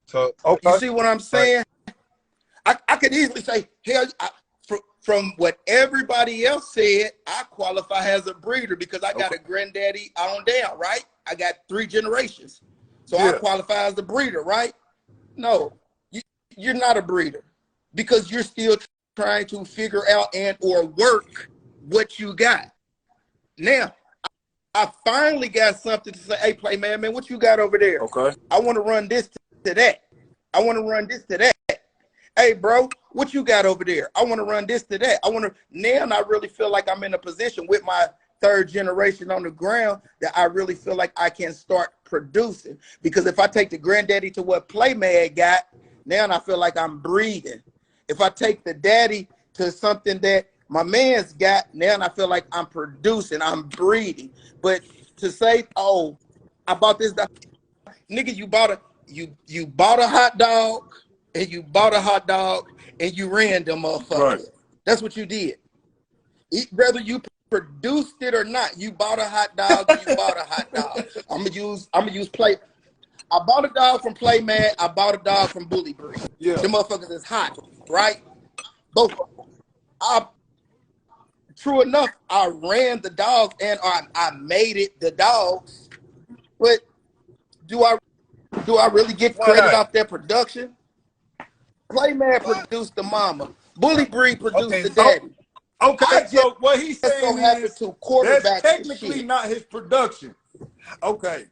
So you see what I'm saying? I could easily say, hell, from what everybody else said, I qualify as a breeder because I got a granddaddy on down, right? I got 3 generations. So I qualify as a breeder, right? No, you're not a breeder because you're still trying to figure out and or work what you got. Now, I finally got something to say, hey, play man, what you got over there? Okay. I want to run this to that. I want to run this to that. Hey, bro, what you got over there? I want to run this to that. Now I really feel like I'm in a position with my 3rd generation on the ground that I really feel like I can start producing. Because if I take the granddaddy to what Playmad got, now I feel like I'm breeding. If I take the daddy to something that my man's got, now I feel like I'm producing, I'm breeding. But to say, oh, I bought this, nigga, you bought a hot dog, and you bought a hot dog, and you ran them motherfuckers. Right. That's what you did. Whether you produced it or not, you bought a hot dog, you bought a hot dog. I'm gonna use play. I bought a dog from Playmad. I bought a dog from Bully Breed. Yeah. The motherfuckers is hot, right? Both of them. True enough, I ran the dogs and I made it the dogs. But do I really get credit off their production? Playmad produced the mama. Bully Breed produced the daddy. Okay, so what he's saying is that's technically not his production. Okay.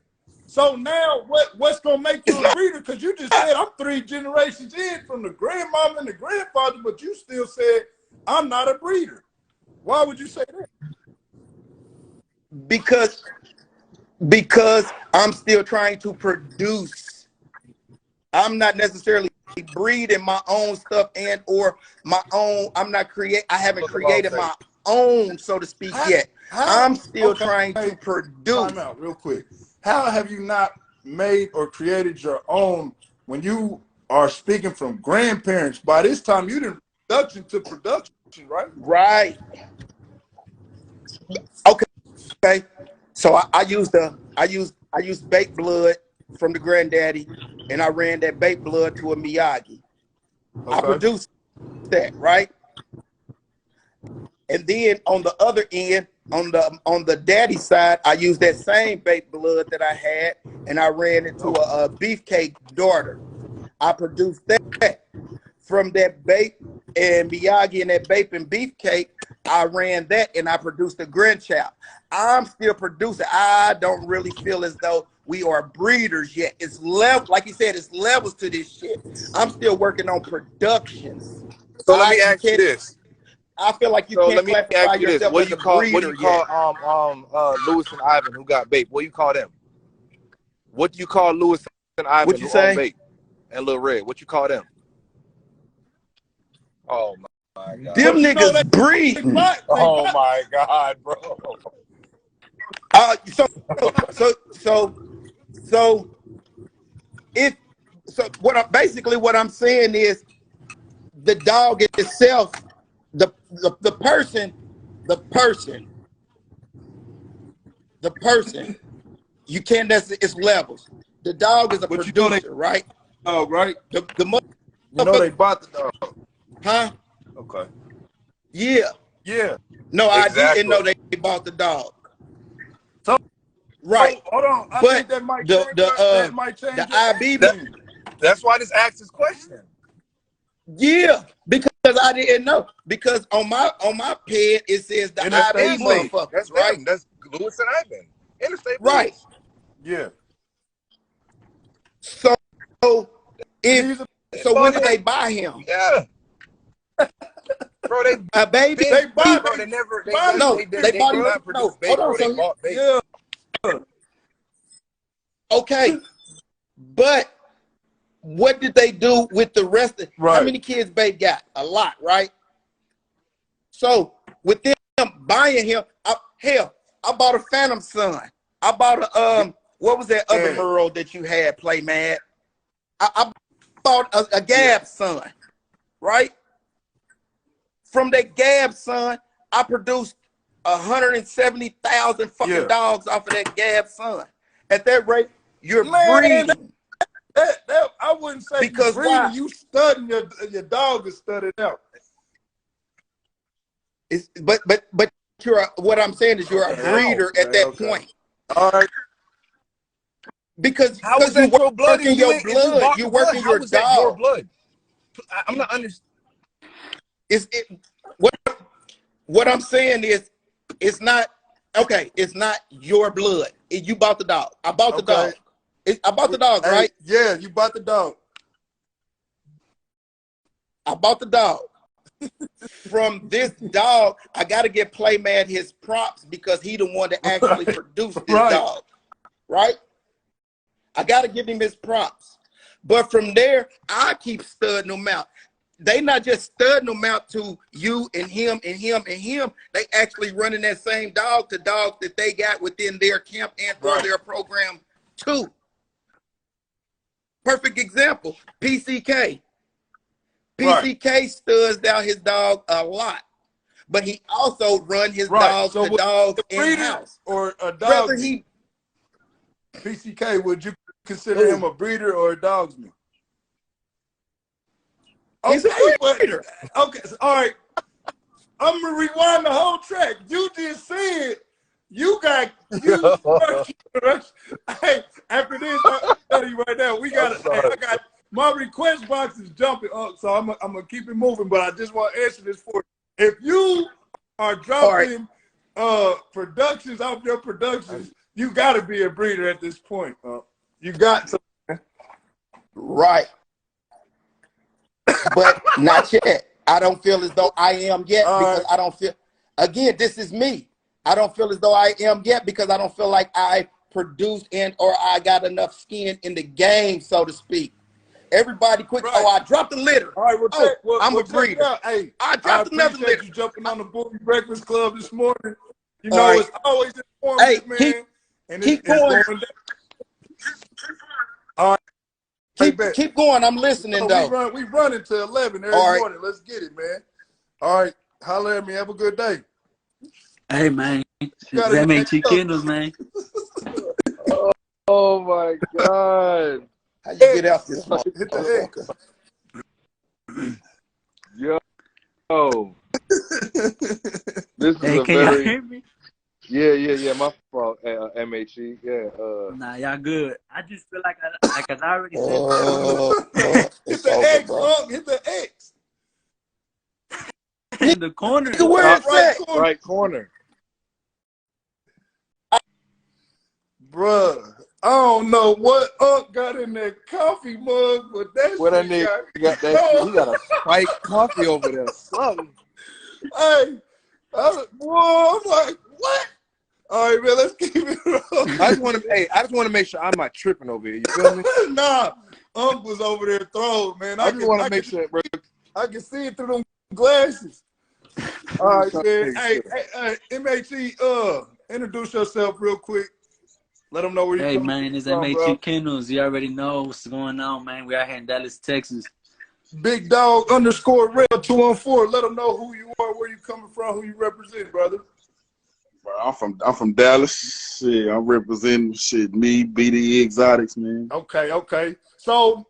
So now what's gonna make you a breeder? Because you just said I'm 3 generations in from the grandmama and the grandfather, but you still said I'm not a breeder. Why would you say that? Because I'm still trying to produce. I'm not necessarily breeding my own stuff and or my own. I haven't created my own, so to speak, yet. I'm still trying to produce. Time out real quick. How have you not made or created your own when you are speaking from grandparents? By this time, you didn't production to production, right? Right. Okay. So I used baked blood from the granddaddy, and I ran that baked blood to a Miyagi. Okay. I produced that, right? And then on the other end, on the daddy side, I used that same baked blood that I had, and I ran it to a beefcake daughter. I produced that from that bake and Miyagi and that bake and beefcake. I ran that and I produced a grandchild. I'm still producing. I don't really feel as though we are breeders yet. It's level, like you said, it's levels to this shit. I'm still working on productions. So let me ask you this. I feel like you can't classify yourself as a breeder yet. Lewis and Ivan who got baked? What do you call them? What do you call Lewis and Ivan who got baked? And Lil Red, what you call them? Oh my God. Them niggas breeding. Oh my God, bro. What I'm saying is the dog itself, the person, you can't necessarily, it's levels. The dog is a producer, right? Oh, right. The they bought the dog. Huh? Okay. Yeah. Yeah. No, exactly. I didn't know they bought the dog. So, right. Hold on. I think that might change. That might change the IB. That's why this asks this question. Yeah, because I didn't know. Because on my pad it says the IB motherfucker. That's right. That's Lewis and Ivan. Interstate. Right. Yeah. So when did they buy him? Yeah. Bro, they bought him. They bought him. Yeah. Okay. But what did they do with the rest of how many kids Babe got? A lot, right? So with them buying him, hell, I bought a Phantom Son. I bought a what was that other Merle that you had, Play Mad? I bought a Gab Son, right? From that Gab Son, I produced 170,000 fucking dogs off of that Gab Son. At that rate, you're breeding. That I wouldn't say because you breeding, you studying your dog is studied out. It's, but what I'm saying is you're a breeder at that point. All right. Because how is that your blood? Your blood. You're working your dog. Your blood. I'm not understanding. What I'm saying is, it's not okay. It's not your blood. You bought the dog. I bought the dog. I bought the dog, right? Yeah, you bought the dog. I bought the dog. From this dog, I got to get Play Mad his props because he the one that actually produced this dog, right? I got to give him his props. But from there, I keep studying them out. They not just studying them out to you and him and him and him. They actually running that same dog to dogs that they got within their camp and for their program too. Perfect example, PCK. PCK studs out his dog a lot, but he also run his dogs to dogs in-house. Or a dog. PCK, would you consider him a breeder or a dogsman? He's a breeder. Okay, so, all right. I'm gonna rewind the whole track. You just said you got Hey, after this, I'll tell you right now, we got I got my request box is jumping up, so I'm gonna keep it moving, but I just want to answer this for you. If you are dropping productions off your productions, you gotta be a breeder at this point. You got to. Right. But not yet. I don't feel as though I am yet because I don't feel, again, this is me. I don't feel as though I am yet because I don't feel like I produced or I got enough skin in the game, so to speak. Everybody quick, I dropped the litter. All right, I'm a breeder. Hey, I dropped another litter. You jumping on the Bully Breakfast Club this morning. You know, it's always informative, man. Keep going. All right. Keep going. I'm listening, though. We run until 11 every morning. Let's get it, man. All right. Holler at me. Have a good day. Hey, man. MHE Kendalls, man. Oh, my God. How you get out this motherfucker? Yo. This is a can y'all hear me? Yeah. My fault, MHE. Yeah. Nah, y'all good. I just feel like I already said. Hit the X, hit the X. In the corner. Right corner. Bruh, I don't know what Unc got in that coffee mug, but that What that nigga got that? He got a spiked coffee over there. Something. Hey, I'm like, what? All right, man, let's keep it rolling. I just want to make sure I'm not tripping over here. You feel me? Nah, Unc was over there throwing, man. I just want to make sure, bro. I can see it through them glasses. All right, man. Hey, MHE, introduce yourself real quick. Let them know where you're coming from. Hey, man, it's MHE Kendalls. You already know what's going on, man. We out here in Dallas, Texas. Big Dog _Real 214. Let them know who you are, where you coming from, who you represent, brother. I'm from Dallas. Shit, I'm representing me, BDE Exotics, man. Okay. So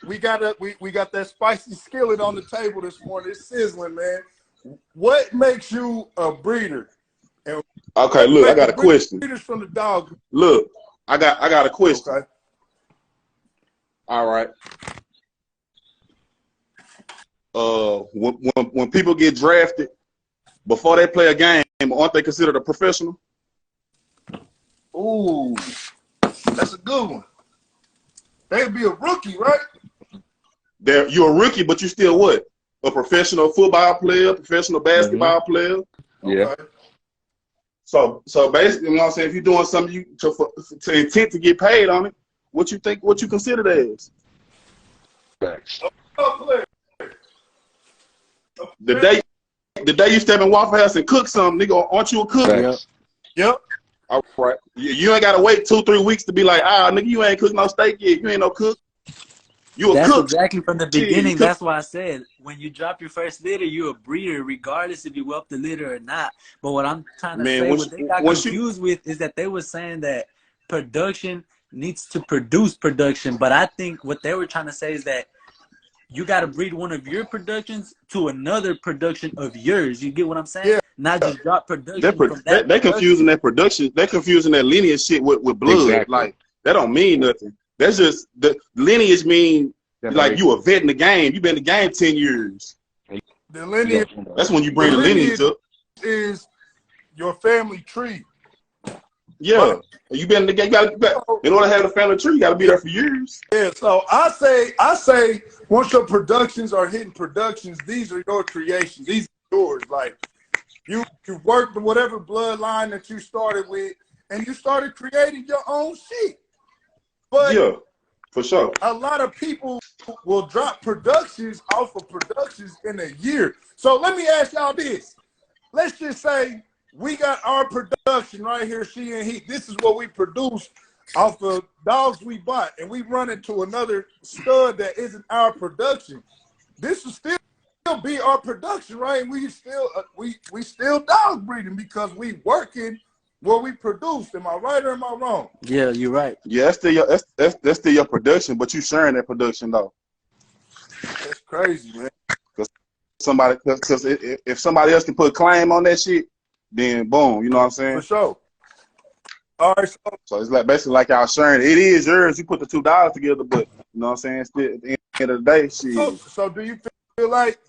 we got that spicy skillet on the table this morning. It's sizzling, man. What makes you a breeder? And okay, look, I got a question. Breeders from the dog. Look, I got a question. Okay. All right. When people get drafted, before they play a game, aren't they considered a professional? Ooh, that's a good one. They'd be a rookie, right? You're a rookie, but you still what? A professional football player, professional basketball player. Yeah. Okay. So basically, you know what I'm saying? If you're doing something to intent to get paid on it, what you consider that as? Thanks. The the day you step in Waffle House and cook something, nigga, aren't you a cook? Facts. Yep. All right. You ain't gotta wait 2-3 weeks to be like, nigga, you ain't cooked no steak yet. You ain't no cook. You a That's cook. exactly from the beginning. Shit. That's why I said when you drop your first litter, you're a breeder, regardless if you whelp the litter or not. But what I'm trying to say, what they got confused with is that they were saying that production needs to produce production. But I think what they were trying to say is that you got to breed one of your productions to another production of yours. You get what I'm saying? Yeah. Not just drop production from that. They're confusing that production. They're confusing that lineage shit with blood. Exactly. Like, that don't mean nothing. That's just, the lineage mean, like, you a vet in the game. You been in the game 10 years. The lineage. That's when you bring the lineage up. Is your family tree. Yeah. You been in the game. In order to have a family tree, you got to be there for years. Yeah, so I say once your productions are hitting productions, these are your creations. These are yours. Like, you worked with whatever bloodline that you started with, and you started creating your own shit. But yeah, for sure. A lot of people will drop productions off of productions in a year. So let me ask y'all this. Let's just say we got our production right here, She and He. This is what we produce off of dogs we bought, and we run into another stud that isn't our production. This will still be our production, right? And we still dog breeding because we working what we produced. Am I right or am I wrong? Yeah, you're right. Yeah, that's still your production, but you sharing that production though. That's crazy, man. Because if somebody else can put a claim on that shit, then boom, you know what I'm saying? For sure. All right. So it's like basically like y'all sharing. It is yours. You put the $2 together, but you know what I'm saying? Still, at the end of the day, shit. So do you feel like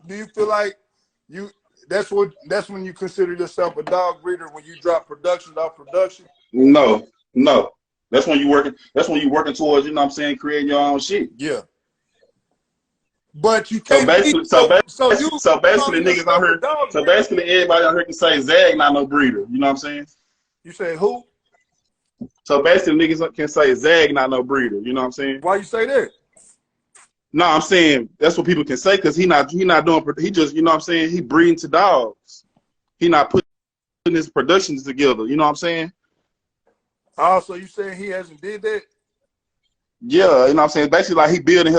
you? That's when you consider yourself a dog breeder, when you drop production off production? No. That's when you working. That's when you working towards, you know what I'm saying, creating your own shit. Yeah. But you can't. So basically, niggas out here. So basically, everybody out here can say Zag not no breeder. You know what I'm saying? You say who? So basically, niggas can say Zag not no breeder. You know what I'm saying? Why you say that? No, I'm saying that's what people can say because he not doing. He just, you know what I'm saying, he breeding to dogs. He not putting his productions together. You know what I'm saying? Oh, so you saying he hasn't did that? Yeah, you know what I'm saying. Basically, like he building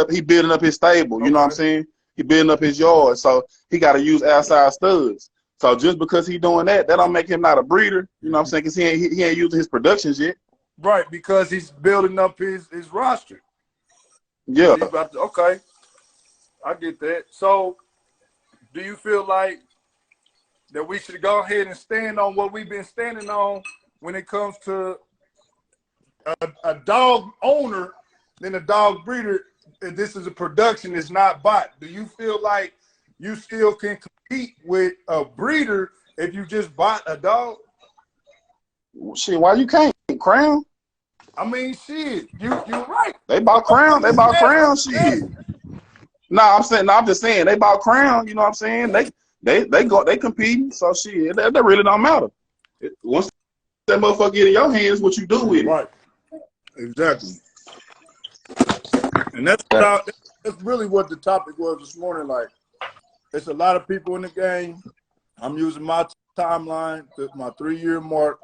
up his stable. You know what I'm saying? He building up his yard, so he got to use outside studs. So just because he doing that don't make him not a breeder. You know what I'm saying? Because he ain't using his productions yet. Right, because he's building up his roster. Yeah. Okay, I get that. So, do you feel like that we should go ahead and stand on what we've been standing on when it comes to a dog owner than a dog breeder? This is a production, it's not bought. Do you feel like you still can compete with a breeder if you just bought a dog? Shit, why you can't? Crown? I mean, shit, you're right. They bought Crown. They bought Crown. Shit. No, I'm just saying they bought Crown. You know what I'm saying? They competing. So shit, that really don't matter. Once that motherfucker get in your hands, what you do with it? Right. Exactly. And that's really what the topic was this morning. Like, it's a lot of people in the game. I'm using my timeline, my 3-year mark,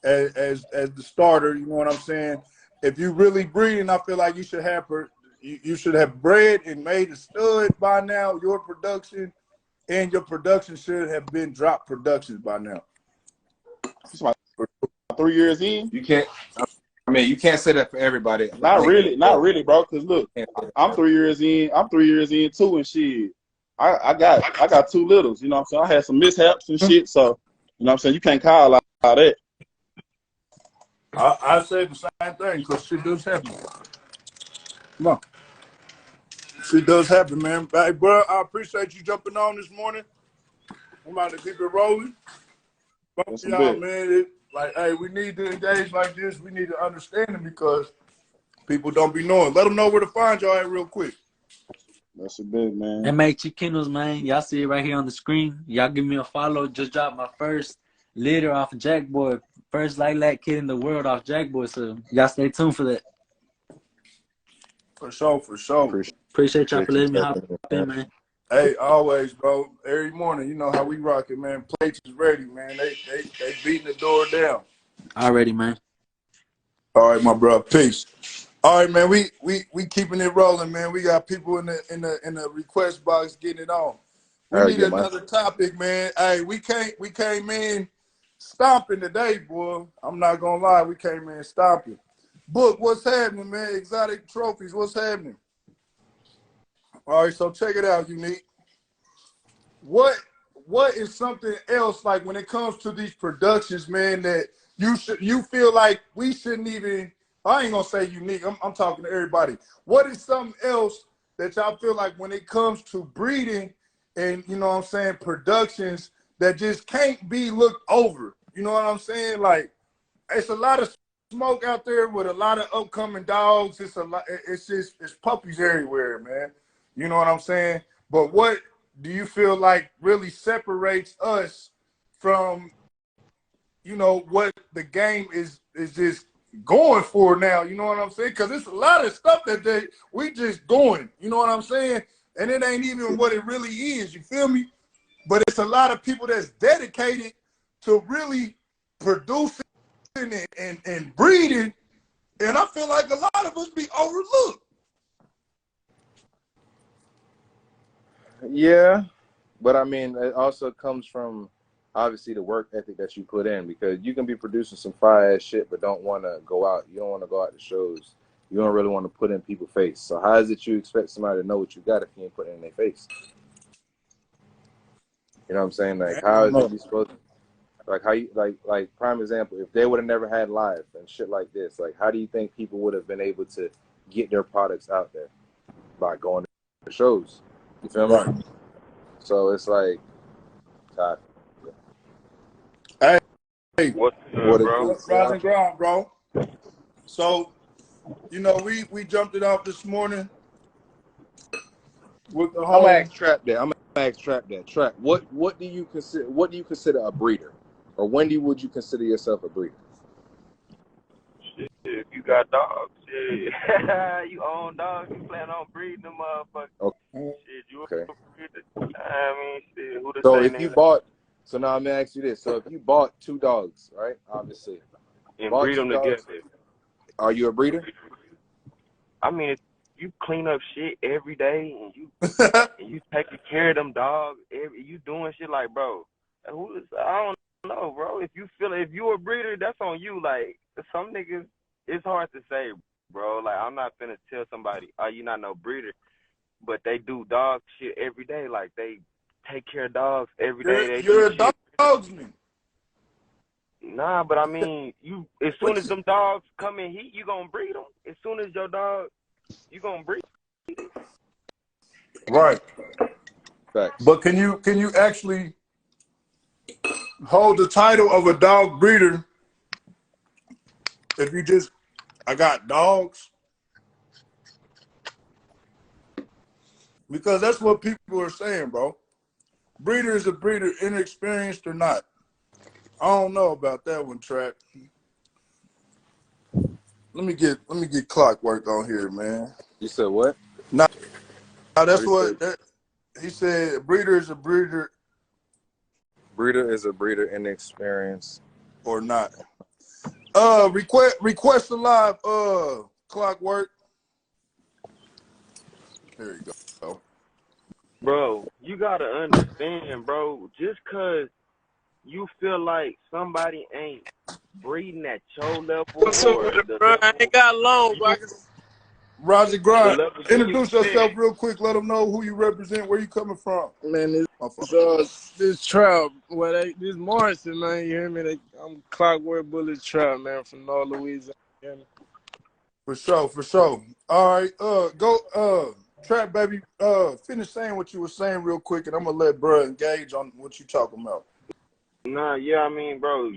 as the starter. You know what I'm saying? If you really breeding, I feel like you should have bred and made a stud by now. Your production and your production should have been dropped productions by now. 3 years in, you can't. I mean, you can't say that for everybody. Not really, bro. Cause look, I'm 3 years in. I'm 3 years in too, and shit. I got 2 littles. You know what I'm saying? I had some mishaps and shit. So you know what I'm saying? You can't call out that. I said the same thing because shit does happen. Come on. Shit does happen, man. Hey, bro, I appreciate you jumping on this morning. I'm about to keep it rolling. Both y'all, man, hey, we need to engage like this. We need to understand them because people don't be knowing. Let them know where to find y'all at real quick. That's a bit, man. MH Kennels, man. Y'all see it right here on the screen. Y'all give me a follow. Just dropped my first litter off of Jackboy. First lilac kid in the world off Jackboy. So y'all stay tuned for that. For sure. Appreciate y'all for letting me hop in, man. Hey, always, bro. Every morning, you know how we rock it, man. Plates is ready, man. They beating the door down. Already, man. All right, my bro. Peace. All right, man. We keeping it rolling, man. We got people in the request box getting it on. We need another topic, man. Hey, we came in stomping today, boy. I'm not gonna lie, we came in stomping. Book, what's happening, man? Exotic trophies, what's happening? All right, so check it out, Unique. What is something else, like when it comes to these productions, man, that you feel like we shouldn't even, I ain't gonna say Unique, I'm talking to everybody. What is something else that y'all feel like when it comes to breeding and, you know what I'm saying, productions that just can't be looked over? You know what I'm saying? Like, it's a lot of smoke out there with a lot of upcoming dogs. It's puppies everywhere, man. You know what I'm saying? But what do you feel like really separates us from, you know, what the game is just going for now? You know what I'm saying? Because it's a lot of stuff that we just going, you know what I'm saying? And it ain't even what it really is, you feel me? But it's a lot of people that's dedicated to really producing and breeding, and I feel like a lot of us be overlooked. Yeah, but I mean, it also comes from obviously the work ethic that you put in, because you can be producing some fire ass shit but don't want to go out. You don't want to go out to shows. You don't really want to put in people's face. So how is it you expect somebody to know what you got if you ain't putting it in their face? You know what I'm saying? Like, how is it you supposed to, like, how you, like prime example, if they would have never had live and shit like this, like, how do you think people would have been able to get their products out there? By going to shows. You feel me? Right. So it's like, God. Hey, what bro? Rising ground, bro. So, you know, we jumped it off this morning with the whole. I'm gonna ask Trap that. Trap, what do you consider a breeder, or when would you consider yourself a breeder? Shit, if you got dogs, shit, you own dogs, you plan on breeding them motherfuckers. Okay. Shit, you Okay. I mean, shit, who the So say if you bought, so now I'm gonna ask you this: so if you bought 2 dogs, right? Obviously, and breed them together, are you a breeder? I mean, if you clean up shit every day and you taking care of them dogs, you doing shit like, bro, I don't know, bro. If you a breeder, that's on you. Like, some niggas, it's hard to say, bro. Like, I'm not finna tell somebody, oh, you not no breeder, but they do dog shit every day. Like, they take care of dogs every day. You're a dogsman. Nah, but I mean, as soon as them dogs come in heat, you gonna breed them. As soon as your dog, you gonna breed it. Right. Facts. But can you actually hold the title of a dog breeder if you just, I got dogs? Because that's what people are saying, bro. Breeder is a breeder, inexperienced or not. I don't know about that one, Trap. Let me get Clockwork on here, man. You said what? Now that's what he said. A breeder is a breeder. Breeder is a breeder, inexperienced or not. Request a live Clockwork. There you go. Bro, you gotta understand, bro, just cause you feel like somebody ain't breeding at your level, or bro, I ain't got long, bro. Roger Grind, introduce yourself real quick. Let them know who you represent, where you coming from. Man, this Trap, this Morrison, man, you hear me? I'm Clockwork Bullet Trap, man, from North Louisiana. For sure. All right, go Trap baby, finish saying what you were saying real quick, and I'm gonna let bro engage on what you talking about. Nah, yeah, I mean, bro,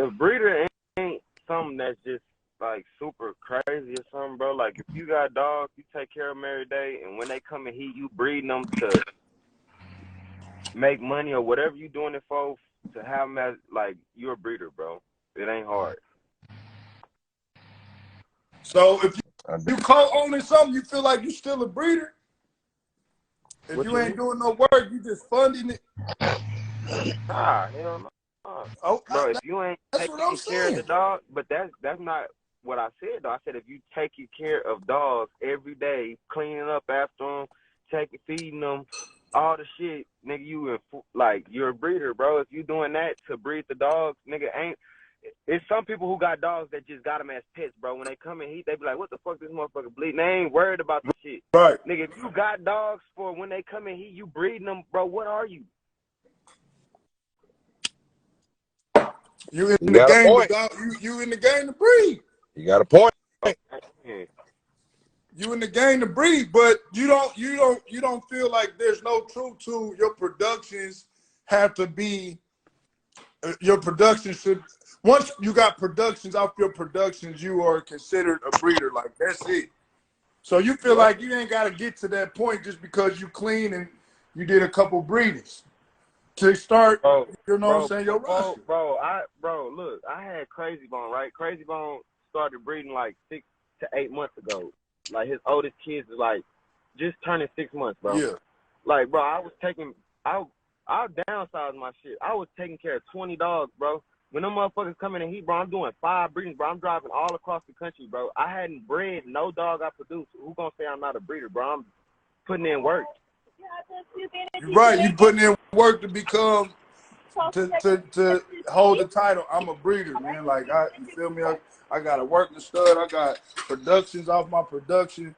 a breeder ain't something that's just like super crazy or something, bro. Like, if you got dogs, you take care of them every day, and when they come in heat, you breeding them to make money or whatever you doing it for, to have them as, like, you're a breeder, bro. It ain't hard. So if you co-owning something, you feel like you still a breeder? If you ain't doing no work, you just funding it. Nah, hell no. Oh, Bro, if you ain't that's what I'm taking care of the saying. dog, but that's not what I said though. I said if you taking care of dogs every day, cleaning up after them, feeding them, all the shit, nigga, you're a breeder, bro. If you doing that to breed the dogs, nigga, it's some people who got dogs that just got them as pets, bro. When they come in heat, they be like, what the fuck this motherfucker bleeding? They ain't worried about the shit. Right. Nigga, if you got dogs for when they come in heat, you breeding them, bro, what are you? You in the game to dog, you in the game to breed. You got a point. You in the game to breed, but you don't feel like there's no truth to your productions have to be your production should once you got productions off your productions, you are considered a breeder. Like that's it. So you feel like you ain't gotta get to that point just because you clean and you did a couple breedings to start, you know what I'm saying, your roster. Bro, look, I had Crazy Bone, right? Crazy Bone started breeding like 6 to 8 months ago. Like his oldest kids is like just turning 6 months, bro. Yeah. Like, bro, I'll downsize my shit. I was taking care of 20 dogs, bro. When them motherfuckers come in the heat, bro, I'm doing 5 breedings, bro. I'm driving all across the country, bro. I hadn't bred no dog I produced. Who gonna say I'm not a breeder, bro? I'm putting in work. Right, you putting in work to become to hold the title. I'm a breeder, man. Like you feel me? I got a working stud. I got productions off my production.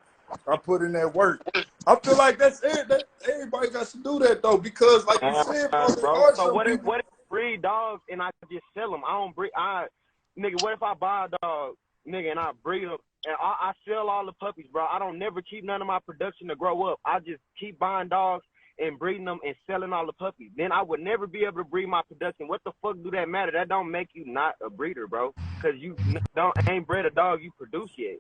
I put in that work. I feel like that's it. That everybody got to do that though, because like you said, bro, there are so some what if people. breed dogs and I just sell them? I don't breed. Nigga, what if I buy a dog, nigga, and I breed them and I sell all the puppies, bro? I don't never keep none of my production to grow up. I just keep buying dogs and breeding them and selling all the puppies. Then I would never be able to breed my production. What the fuck do that matter? That don't make you not a breeder, bro. Because you ain't bred a dog you produce yet.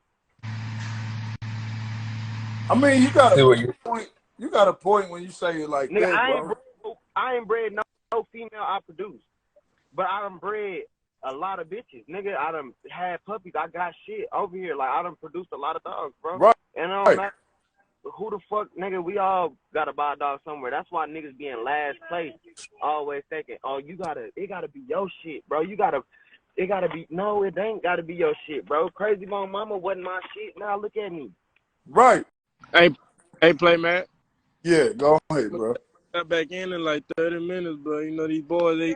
I mean, you got a point. You got a point when you say it like nigga, that, bro. I ain't bred no female I produce. But I done bred a lot of bitches. Nigga, I done had puppies. I got shit over here. Like, I done produced a lot of dogs, bro. Right. And I don't matter who the fuck, nigga, we all gotta buy a dog somewhere. That's why niggas be in last place, always thinking, oh, it gotta be your shit, bro. It ain't gotta be your shit, bro. Crazy Bone Mama wasn't my shit. Now look at me. Right. Hey, play, man. Yeah, go ahead, bro. Got back in like 30 minutes, bro. You know, these boys,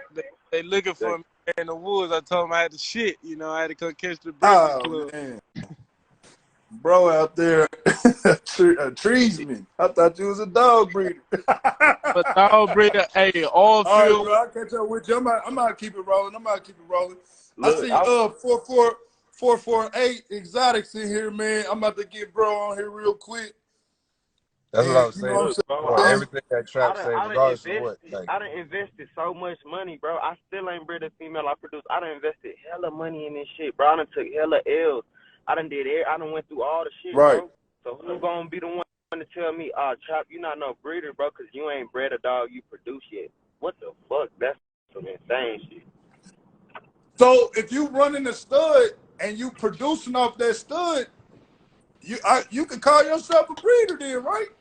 they looking for me in the woods. I told them I had to shit. You know, I had to come catch the Breakfast Club. Man. Bro out there, treesman. I thought you was a dog breeder. But dog breeder, hey, all right, field. bro, I'll catch up with you. I'm gonna keep it rolling. I see 448 exotics in here, man. I'm about to get bro on here real quick. That's what I was saying. Look, bro, everything that Trap said, regardless of what. Like, I done invested so much money, bro. I still ain't bred a female I produced. I done invested hella money in this shit, bro. I done took hella L's. I done went through all the shit, right, bro. So who gonna be the one to tell me, Chop, you not no breeder, bro, because you ain't bred a dog you produce yet? What the fuck? That's some insane shit. So if you running a stud and you producing off that stud, you can call yourself a breeder then, right?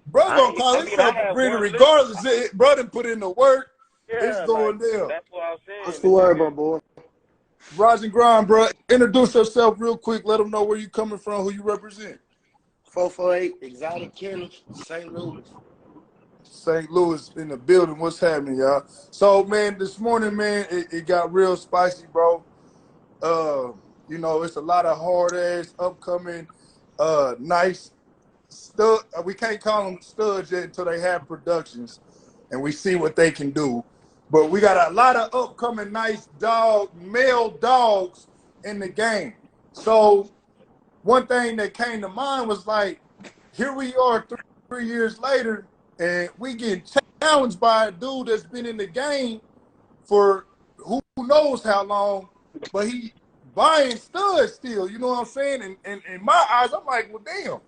Bro gonna call himself a breeder regardless. Bro done put in the work. Yeah, it's going down. That's what I was saying. What's the word, my boy? Rise and grind, bro. Introduce yourself real quick. Let them know where you coming from, who you represent. 448 Exotic Kennels, St. Louis. St. Louis in the building. What's happening, y'all? So, man, this morning, man, it got real spicy, bro. You know, it's a lot of hard-ass, upcoming, nice stud. We can't call them studs yet until they have productions and we see what they can do. But we got a lot of upcoming nice male dogs in the game. So one thing that came to mind was like, here we are 3 years later, and we get challenged by a dude that's been in the game for who knows how long, but he buying studs still, you know what I'm saying? And in my eyes, I'm like, well, damn,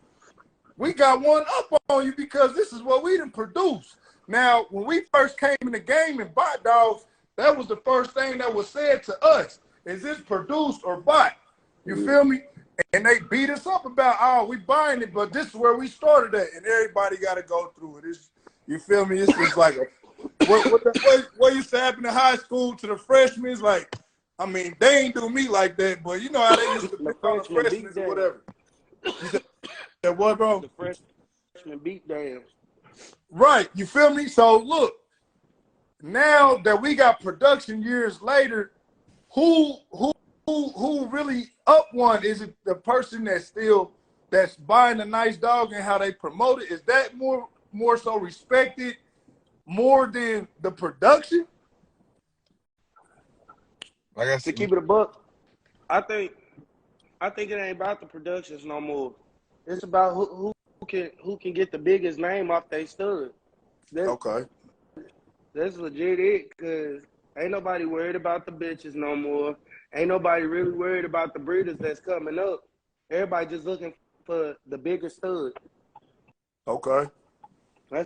we got one up on you because this is what we didn't produce. Now, when we first came in the game and bought dogs, that was the first thing that was said to us. Is this produced or bought? You feel me? And they beat us up about, oh, we buying it, but this is where we started at, and everybody got to go through it. You feel me? It's just like what used to happen in high school to the freshmen is like, I mean, they ain't do me like that, but you know how they used to pick on the freshmen or whatever. You said what, bro? The freshman beat down. Right, you feel me? So look, now that we got production years later, who really up one? Is it the person that's buying a nice dog and how they promote it? Is that more so respected more than the production? Like I said, to keep it a buck, I think it ain't about the productions no more. It's about who can get the biggest name off they stud. Okay. That's legit it, because ain't nobody worried about the bitches no more. Ain't nobody really worried about the breeders that's coming up. Everybody just looking for the bigger stud. Okay. Yeah,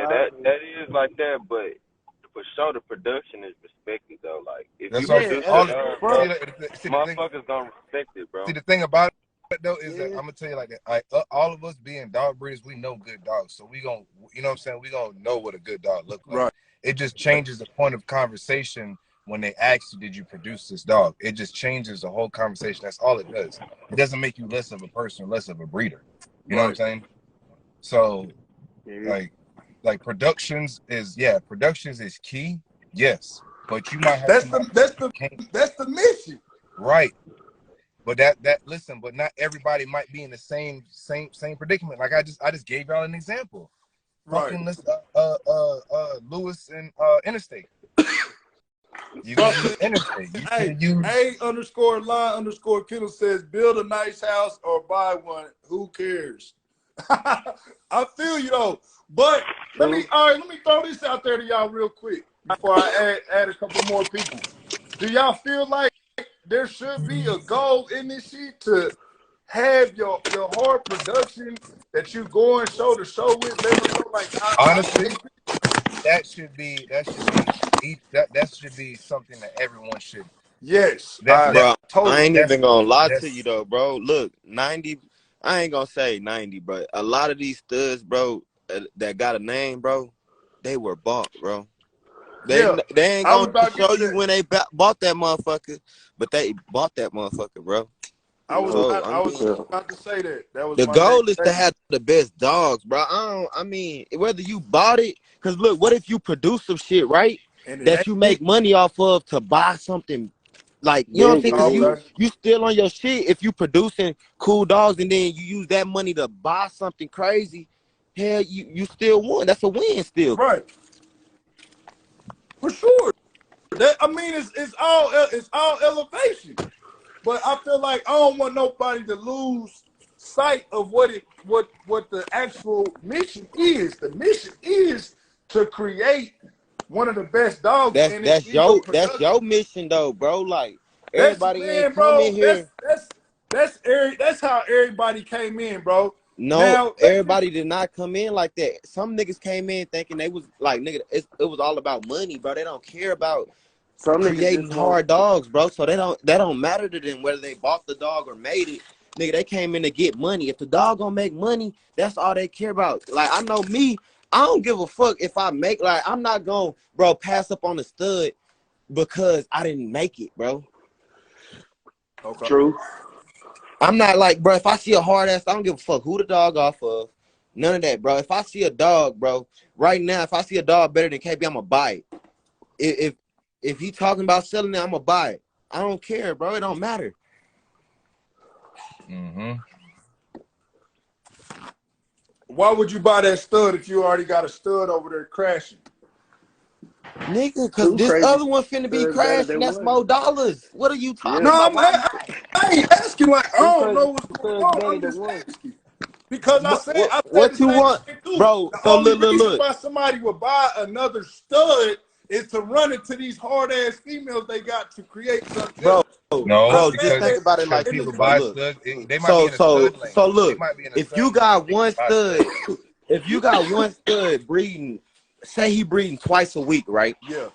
that is like that, but for sure the production is respected though. Like if that's you produce a dog, bro, motherfuckers gonna respect it, bro. See, the thing about it though is that I'm gonna tell you like that. Like all of us being dog breeders, we know good dogs, so we gonna, you know what I'm saying, we gonna know what a good dog look like. Right. It just changes the point of conversation when they ask you, did you produce this dog? It just changes the whole conversation. That's all it does. It doesn't make you less of a person, less of a breeder. You know what I'm saying? So like productions is key, yes, but you might have that's the mission, right? But listen, but not everybody might be in the same predicament. Like I just gave y'all an example. Right. Fucking Lewis and Interstate. You can use Interstate. You can use A_line_Kendall says build a nice house or buy one. Who cares? I feel you though. But let me throw this out there to y'all real quick before I add a couple more people. Do y'all feel like there should be a goal in this shit to have your hard production that you go and show to show with? Honestly, that should be something that everyone should. Yes, bro. I ain't even gonna lie to you though, bro. Look, 90. I ain't gonna say 90, but a lot of these studs, bro, that got a name, bro, they were bought, bro. They ain't gonna show you when they bought that motherfucker, but they bought that motherfucker, bro. I was about to say that. That was the goal is to have the best dogs, bro. I mean, whether you bought it, because look, what if you produce some shit, right, that you make money off of to buy something, like, you know what I'm saying? Because you still on your shit. If you producing cool dogs and then you use that money to buy something crazy, hell, you still won. That's a win still. Right. For sure. I mean, it's all elevation. But I feel like I don't want nobody to lose sight of what the actual mission is. The mission is to create one of the best dogs. That's your mission though, bro. Like everybody ain't coming here. That's how everybody came in, bro. No, now, everybody did not come in like that. Some niggas came in thinking they was like, nigga, it was all about money, bro. They don't care about creating hard dogs, bro. So that don't matter to them whether they bought the dog or made it. Nigga, they came in to get money. If the dog gonna make money, that's all they care about. Like, I know me, I don't give a fuck if I make, like, I'm not gonna, bro, pass up on the stud because I didn't make it, bro. Okay. True. I'm not like, bro, if I see a hard ass, I don't give a fuck who the dog off of. None of that, bro. If I see a dog, bro, right now, if I see a dog better than KB, I'm gonna buy it. If he talking about selling it, I'm gonna buy it. I don't care, bro. It don't matter. Why would you buy that stud if you already got a stud over there crashing? Nigga, because this other one finna be crashing. That's more dollars. What are you talking about? I ain't asking like, I don't know what's going on. I'm just asking. Because I said what you want, bro. The so only look. reason why somebody would buy another stud is to run into these hard ass females they got to create something. Bro, no, just think about it like this. People buy studs. They might be in a stud lane. So look, if you got one stud, breeding, say he breeding twice a week, right? Yeah.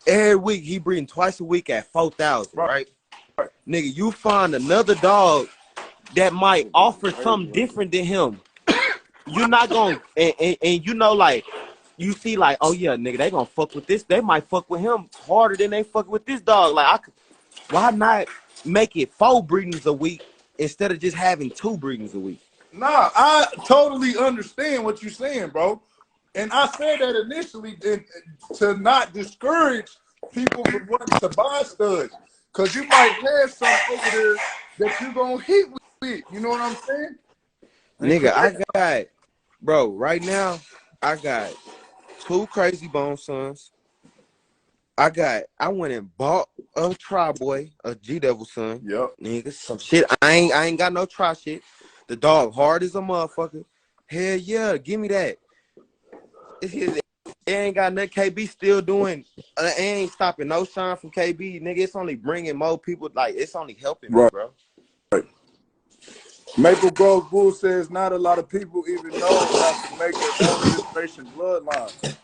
Every week he breeding twice a week at 4,000, right? nigga, you find another dog that might offer something different than him. You're not gonna, and you know, like, you see, like, oh yeah, nigga, they gonna fuck with this. They might fuck with him harder than they fuck with this dog. Like, why not make it 4 breedings a week instead of just having 2 breedings a week? Nah, I totally understand what you're saying, bro. And I said that initially to not discourage people from wanting to buy studs. Because you might have something over there that you're going to hit with. You know what I'm saying? Nigga, I got, bro, right now, I got 2 Crazy Bone sons. I went and bought a Tri-Boy, a G-Devil son. Yep. Nigga, some shit. I ain't got no Tri shit. The dog hard as a motherfucker. Hell yeah, give me that. It ain't got nothing. KB still doing. It ain't stopping no shine from KB, nigga. It's only bringing more people. Like, it's only helping me, bro. Right. Maple Grove Bull says not a lot of people even know how to make their own registration bloodline.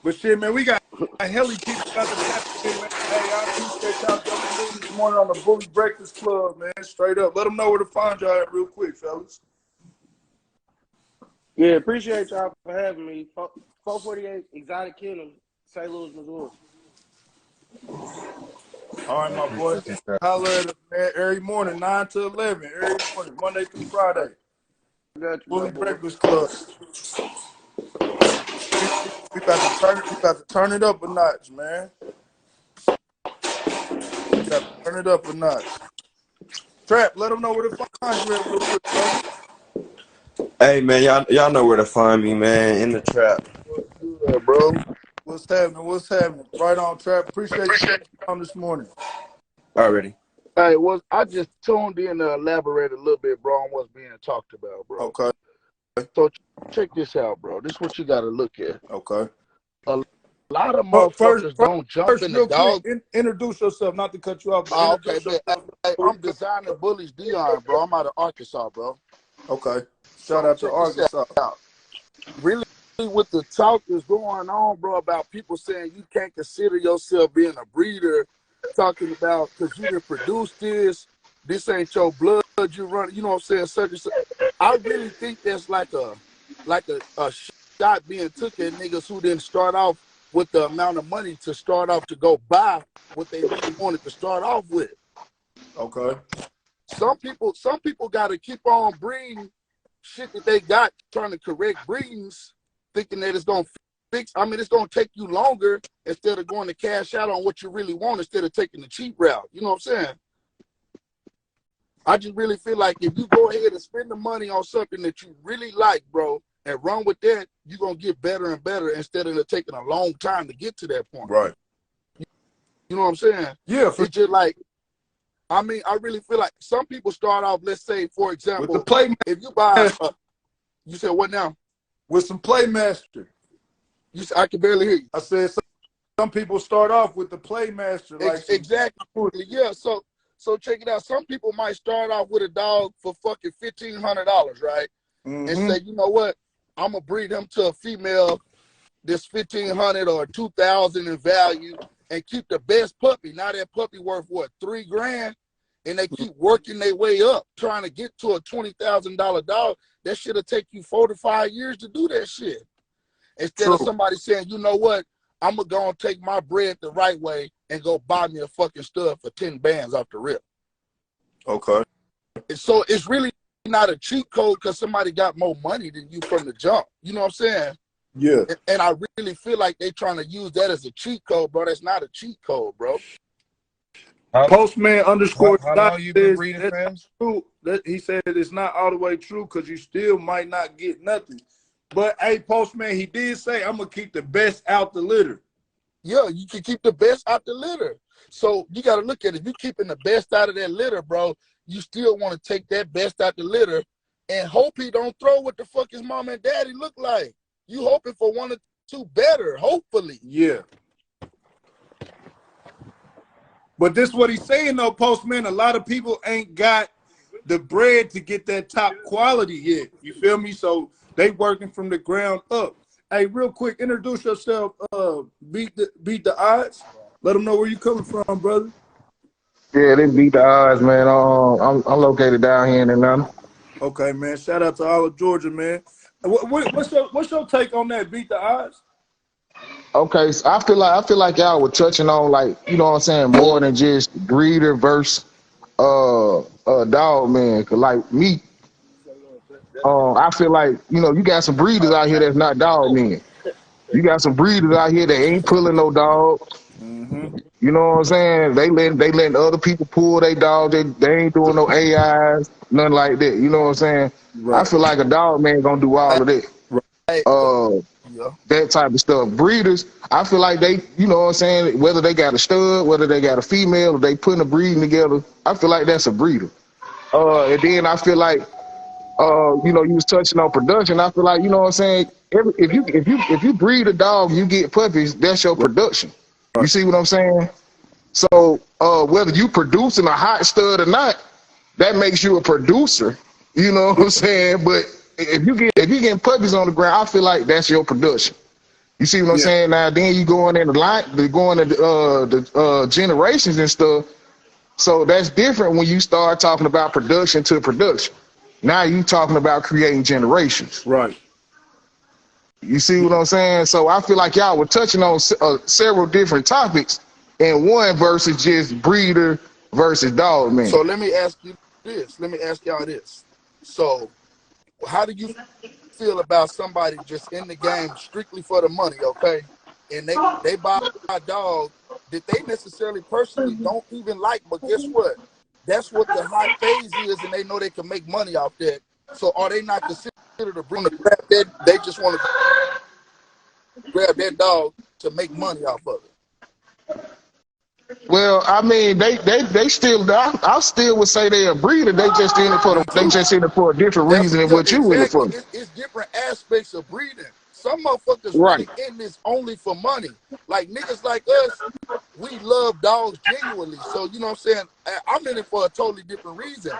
But shit, man, we got a hell of people got the tap in, man. Hey, I appreciate y'all coming in this morning on the Bully Breakfast Club, man. Straight up. Let them know where to find y'all at real quick, fellas. Yeah, appreciate y'all for having me. 448 Exotic Kingdom, St. Louis, Missouri. All right, my boy. Holler at us, man. Every morning, 9 to 11. Every morning, Monday through Friday. Bully Breakfast Club. We about to turn it up a notch, man. We got to turn it up a notch. Trap, let them know where to find you at real quick, bro. Hey, man, y'all know where to find me, man, in the trap. What's good, bro? What's happening? What's happening? Right on, Trap. Appreciate you on this morning. Already. Hey, I just tuned in to elaborate a little bit, bro, on what's being talked about, bro. Okay. So check this out, bro. This is what you got to look at. Okay. A lot of motherfuckers don't jump in the dog. Introduce yourself, not to cut you off. Oh, okay, hey, I'm designer Bullies Dion, bro. I'm out of Arkansas, bro. Okay. Shout out to Arkansas. Really, with the talk that's going on, bro, about people saying you can't consider yourself being a breeder, talking about because you didn't produce this ain't your blood you run, you know what I'm saying, such and such. I really think that's like a shot being took at niggas who didn't start off with the amount of money to start off to go buy what they really wanted to start off with. Okay. Some people got to keep on breeding shit that they got, trying to correct breedings, thinking that it's going to fix. I mean, it's going to take you longer instead of going to cash out on what you really want instead of taking the cheap route. You know what I'm saying? I just really feel like if you go ahead and spend the money on something that you really like, bro, and run with that, you're going to get better and better instead of it taking a long time to get to that point. Right. You know what I'm saying? Yeah. It's just like, I mean, I really feel like some people start off, let's say, for example, with the play, if you buy, you said what now? With some Playmaster. You said, I can barely hear you. I said some people start off with the Playmaster. Like exactly. Yeah, so check it out. Some people might start off with a dog for fucking $1,500, right? Mm-hmm. And say, you know what? I'm gonna breed him to a female this $1,500 or $2,000 in value, and keep the best puppy. Now that puppy worth what, $3,000, and they keep working their way up, trying to get to a $20,000 dog. That shit'll take you 4 to 5 years to do that shit. Instead of somebody saying, you know what? I'm gonna go and take my bread the right way and go buy me a fucking stud for 10 bands off the rip. Okay. And so it's really not a cheat code because somebody got more money than you from the jump. You know what I'm saying? Yeah. And I really feel like they trying to use that as a cheat code, bro. That's not a cheat code, bro. Postman _ How long you been breeding, fam? True. He said it's not all the way true because you still might not get nothing. But hey, Postman, he did say I'm gonna keep the best out the litter. Yeah, you can keep the best out the litter. So you got to look at it. If you're keeping the best out of that litter, bro, you still want to take that best out the litter and hope he don't throw what the fuck his mom and daddy look like. You hoping for 1 or 2 better, hopefully. Yeah. But this is what he's saying, though, Postman. A lot of people ain't got the bread to get that top quality yet. You feel me? So they working from the ground up. Hey, real quick, introduce yourself. Beat the odds. Let them know where you coming from, brother. Yeah, they beat the odds, man. I'm located down here in Atlanta. Okay, man. Shout out to all of Georgia, man. What's your take on that? Beat the odds? Okay, so I feel like y'all were touching on, like, you know what I'm saying, more than just breeder versus dog man. 'Cause like me, I feel like, you know, you got some breeders out here that's not dog men. You got some breeders out here that ain't pulling no dogs. Mm-hmm. You know what I'm saying? They letting other people pull their dogs. They ain't doing no AIs, nothing like that. You know what I'm saying? Right. I feel like a dog man gonna do all of that. Right. That type of stuff. Breeders, I feel like they, you know what I'm saying, whether they got a stud, whether they got a female, or they putting a breeding together, I feel like that's a breeder. And then I feel like, you know, you was touching on production. I feel like, you know what I'm saying, if you breed a dog, you get puppies, that's your production. You see what I'm saying? So whether you producing a hot stud or not, that makes you a producer. You know what I'm saying? But if you getting puppies on the ground, I feel like that's your production. You see what I'm saying? Now then you going in the line, going into the generations and stuff. So that's different when you start talking about production to production. Now you talking about creating generations. Right. You see what I'm saying? So I feel like y'all were touching on several different topics in one versus just breeder versus dog man. So let me ask you this. Let me ask y'all this. So how do you feel about somebody just in the game strictly for the money, okay? And they buy a dog that they necessarily personally don't even like, but guess what? That's what the hot phase is, and they know they can make money off that. So are they not considered to bring the grab that? They just want to grab that dog to make money off of it. Well, I mean, they still. I still would say they're a breeder. They just in it for a different reason than what you in it for. It's different aspects of breeding. Some motherfuckers right really in this only for money. Like niggas like us, we love dogs genuinely. So you know what I'm saying? I'm in it for a totally different reason.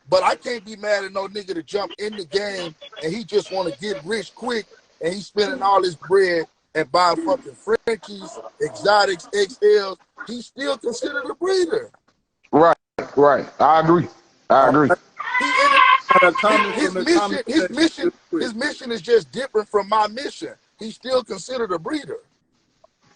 But I can't be mad at no nigga to jump in the game and he just want to get rich quick and he's spending all his bread and buying fucking Frenchies, exotics, XLs. He's still considered a breeder. Right. I agree. His mission is just different from my mission. He's still considered a breeder.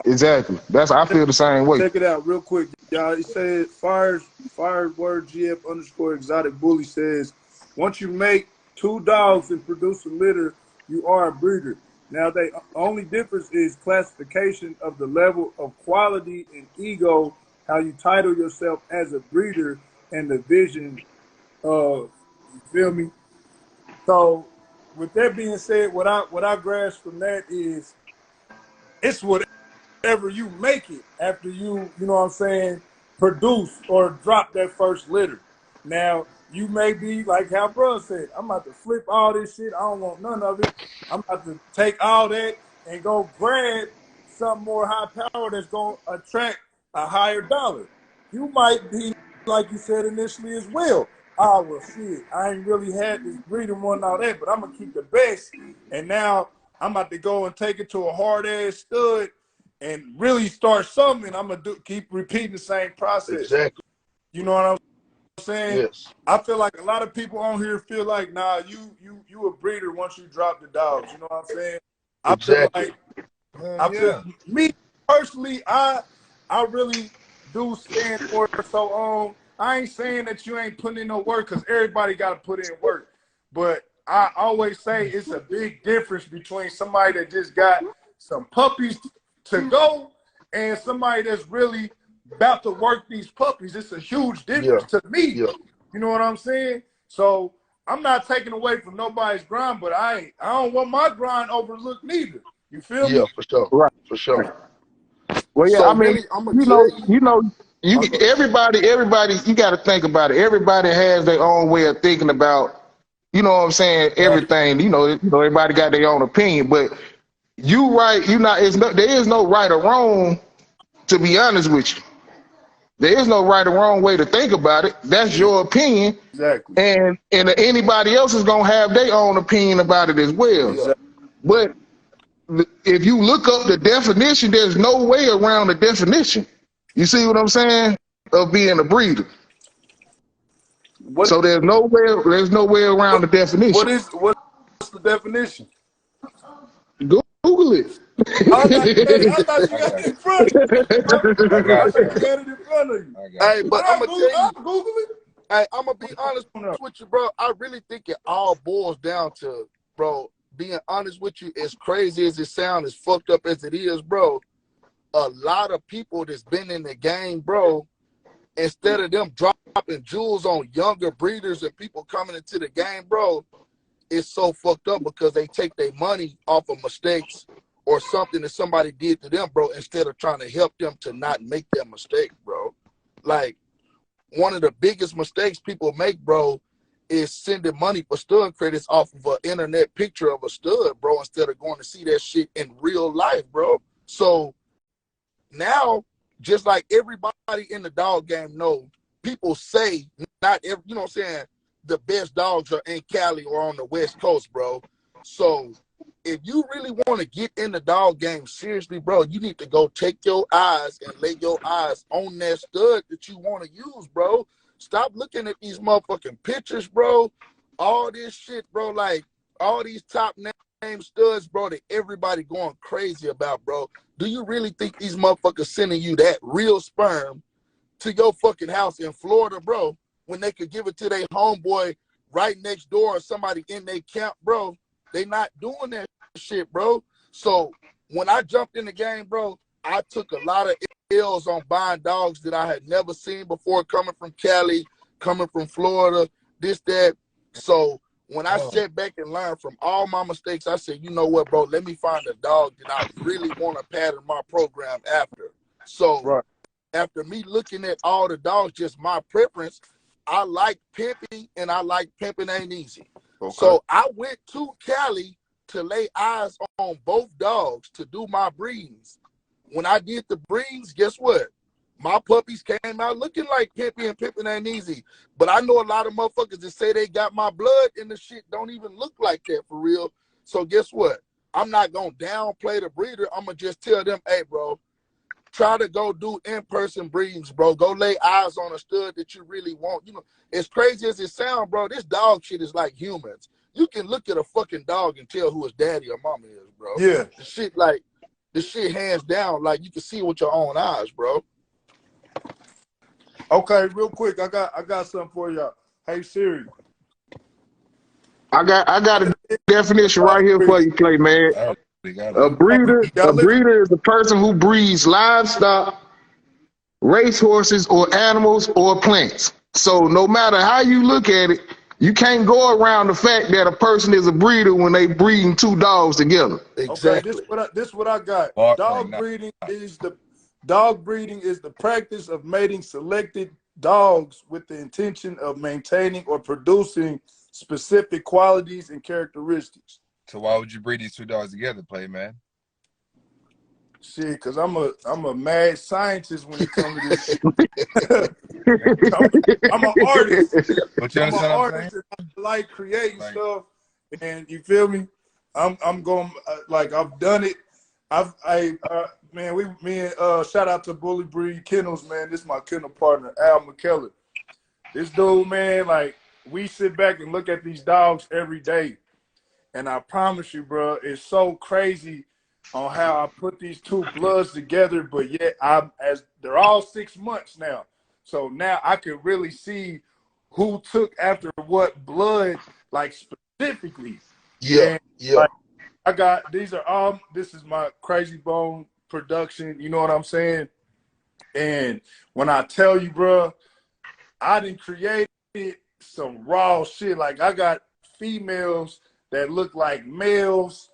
Exactly. I feel the same way. Check it out real quick, y'all. It says fires word GF _ exotic bully says, once you make 2 dogs and produce a litter, you are a breeder. Now the only difference is classification of the level of quality and ego, how you title yourself as a breeder, and the vision of, you feel me? So with that being said, what I grasp from that is it's whatever you make it after you know what I'm saying, produce or drop that first litter. Now, you may be like how bro said, I'm about to flip all this shit. I don't want none of it. I'm about to take all that and go grab something more high power that's going to attract a higher dollar. You might be, like you said initially as well, oh, well, shit, I ain't really had this breeding one and all that, but I'm going to keep the best. And now I'm about to go and take it to a hard-ass stud and really start something. I'm going to keep repeating the same process. Exactly. You know what I'm saying? Yes. I feel like a lot of people on here feel like, nah, you a breeder once you drop the dogs. You know what I'm saying? Exactly. I feel like, me personally, I really do stand for it. So I ain't saying that you ain't putting in no work, because everybody got to put in work. But I always say it's a big difference between somebody that just got some puppies to go and somebody that's really about to work these puppies. It's a huge difference to me. You know what I'm saying? So I'm not taking away from nobody's grind, but I don't want my grind overlooked neither. You feel me? Yeah, for sure. Right. For sure. Well, yeah, So I mean, everybody, you got to think about it. Everybody has their own way of thinking about, you know what I'm saying, everything. You know, everybody got their own opinion, but you right, there is no right or wrong, to be honest with you. There is no right or wrong way to think about it. That's your opinion. Exactly. And anybody else is going to have their own opinion about it as well. Exactly. But if you look up the definition, there's no way around the definition. You see what I'm saying? of being a breeder. What? So there's no way around the definition. What's the definition? Google it. I thought you got it in front of you. I got You got it in front of you. Hey, but I'm gonna tell you, I'll Google it. hey, I'm gonna be honest with you, bro. I really think it all boils down to, bro, being honest with you, as crazy as it sounds, as fucked up as it is, bro, a lot of people that's been in the game, bro, instead of them dropping jewels on younger breeders and people coming into the game, bro, it's so fucked up because they take their money off of mistakes or something that somebody did to them, bro, instead of trying to help them to not make that mistake, bro. Like, one of the biggest mistakes people make, bro, is sending money for stud credits off of an internet picture of a stud, bro, instead of going to see that shit in real life, bro. So now, just like everybody in the dog game know, people say, not every, you know what I'm saying, the best dogs are in Cali or on the West Coast, bro. So if you really want to get in the dog game seriously, bro, you need to go take your eyes and lay your eyes on that stud that you want to use, bro. Stop looking at these motherfucking pictures, bro. All this shit, bro, like all these top name studs, bro, that everybody going crazy about, bro. Do you really think these motherfuckers sending you that real sperm to your fucking house in Florida, bro, when they could give it to their homeboy right next door or somebody in their camp, bro? They not doing that shit, bro. So when I jumped in the game, bro, I took a lot of L's on buying dogs that I had never seen before, coming from Cali, coming from Florida, this, that. So when I sat back and learned from all my mistakes, I said, you know what, bro, let me find a dog that I really want to pattern my program after. So after me looking at all the dogs, just my preference, I like pimping and I like pimping ain't easy. Okay. So I went to Cali to lay eyes on both dogs to do my breedings. When I did the breedings, guess what? My puppies came out looking like Pimpy, and Pimpin' ain't easy. But I know a lot of motherfuckers that say they got my blood and the shit don't even look like that for real. So guess what? I'm not going to downplay the breeder. I'm going to just tell them, hey, bro, try to go do in-person breedings, bro. Go lay eyes on a stud that you really want. You know, as crazy as it sounds, bro, this dog shit is like humans. You can look at a fucking dog and tell who his daddy or mama is, bro. Yeah. The shit hands down, like you can see with your own eyes, bro. Okay, real quick, I got something for y'all. Hey Siri. I got a definition right here for you, Clay, man. A breeder is a person who breeds livestock, racehorses, or animals or plants. So no matter how you look at it, you can't go around the fact that a person is a breeder when they breeding two dogs together. Exactly. Okay, this what I got. Dog breeding is the practice of mating selected dogs with the intention of maintaining or producing specific qualities and characteristics. So why would you breed these two dogs together, Play, man? Shit, because I'm a mad scientist when it comes to this shit. I'm an artist. But you understand I'm an what I'm artist saying? and I like creating stuff. And you feel me? I'm going like I've done it. Me and shout out to Bully Breed Kennels, man. This is my kennel partner, Al McKellar. This dude, man, like we sit back and look at these dogs every day. And I promise you, bro, it's so crazy on how I put these two bloods together, but yet as they're all 6 months now. So now I can really see who took after what blood, like specifically. Yeah. Like, this is my Crazy Bone production, you know what I'm saying? And when I tell you, bro, I done created some raw shit. Like I got females that look like males